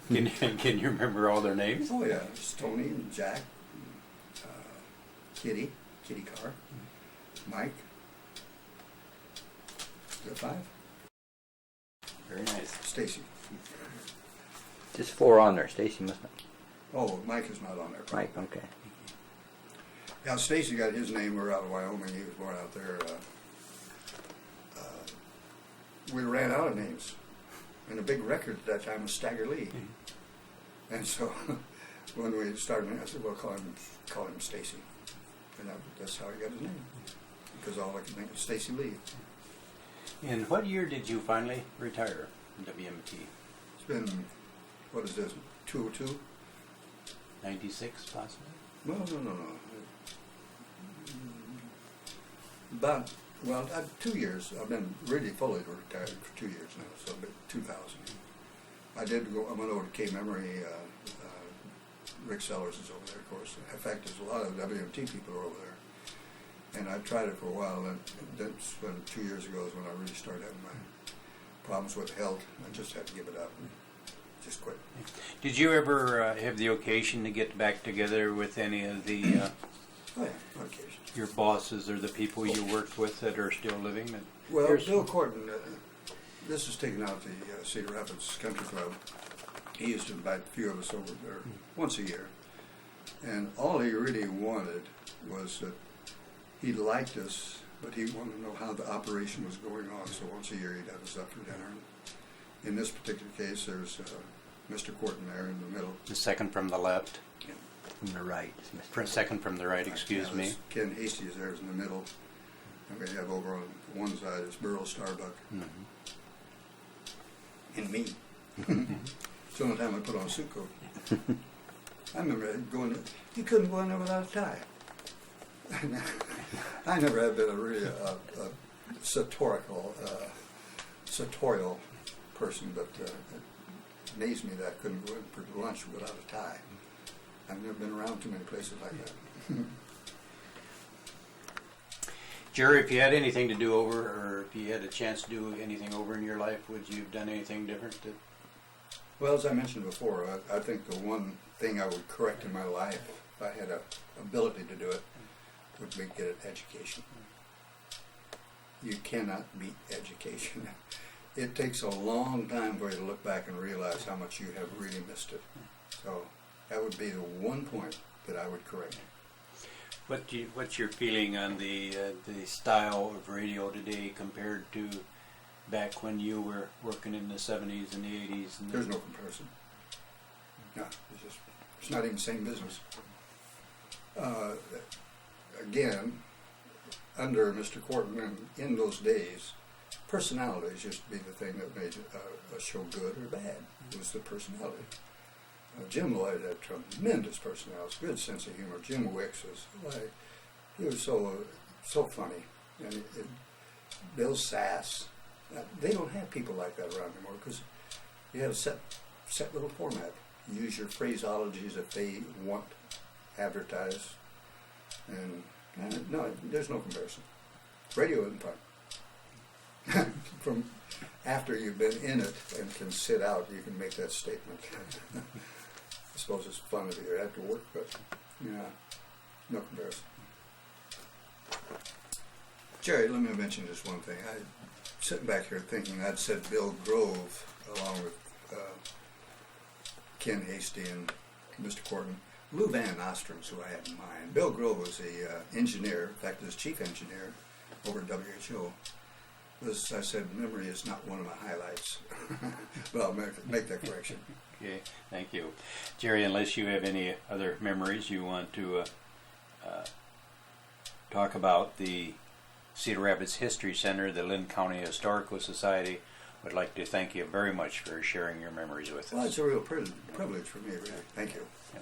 Can you remember all their names? Oh yeah, it's Tony and Jack, Kitty Carr, Mike. Is that 5? Very nice. Stacy. Just 4 on there. Stacy must not. Oh, Mike is not on there. Mike, okay. Yeah, Stacy got his name. We're out of Wyoming. He was born out there. We ran out of names. And the big record at that time was Stagger Lee. And so when we started, I said, well, call him Stacy. And that's how he got his name. Because all I could think was Stacy Lee. In what year did you finally retire from WMT? It's been, what is this, 202? 96, possibly? No. About, 2 years. I've been really fully retired for 2 years now, so about 2000. I went over to K-Memory. Rick Sellers is over there, of course. In fact, there's a lot of WMT people are over there. And I tried it for a while, and that's when 2 years ago is when I really started having my problems with health. I just had to give it up and just quit. Did you ever have the occasion to get back together with any of the Oh yeah, on occasion. your bosses or the people you worked with that are still living? Well, Bill Corton, this is taken out at the Cedar Rapids Country Club. He used to invite a few of us over there once a year. And all he really wanted was that he liked us, but he wanted to know how the operation was going on. So once a year he'd have us up for dinner. In this particular case, there's Mr. Corton there in the middle. The second from the left. Yeah. From the right. Second from the right, excuse me. Ken Hasty is there in the middle. And we have over on one side is Burl Starbuck. Mm-hmm. And me. It's the only time I put on a suit coat. I remember going, you couldn't go in there without a tie. I never have been a really sartorial person, but it amazed me that I couldn't go in for lunch without a tie. I've never been around too many places like that. Jerry, if you had anything to do over, or if you had a chance to do anything over in your life, would you have done anything different? Well, as I mentioned before, I think the one thing I would correct in my life, if I had a ability to do it, would be get an education. You cannot beat education. It takes a long time for you to look back and realize how much you have really missed it. So that would be the one point that I would correct. What's your feeling on the style of radio today compared to back when you were working in the 70s and the 80s? There's no comparison. No, it's not even the same business. Again, under Mr. Corton, and in those days, personalities used to be the thing that made a show good or bad. It was the personality. Jim Lloyd had tremendous personality, good sense of humor. Jim Wicks he was so funny. And Bill Sass, they don't have people like that around anymore because you have a set little format. You use your phraseologies that they want advertised. And no, there's no comparison. Radio isn't fun. From after you've been in it and can sit out, you can make that statement. I suppose it's fun if you're after work, but yeah, no comparison. Jerry, let me mention just one thing. I'm sitting back here thinking I'd said Bill Grove along with Ken Hasty and Mr. Corton. Lou Van Ostrom's who I had in mind. Bill Grove was the engineer, in fact, was chief engineer over at WHO. As I said, memory is not one of my highlights, but I'll make that correction. Okay, thank you. Jerry, unless you have any other memories you want to talk about, the Cedar Rapids History Center, the Linn County Historical Society would like to thank you very much for sharing your memories with Well, us. it's a real privilege for me, really. Thank you. Yeah.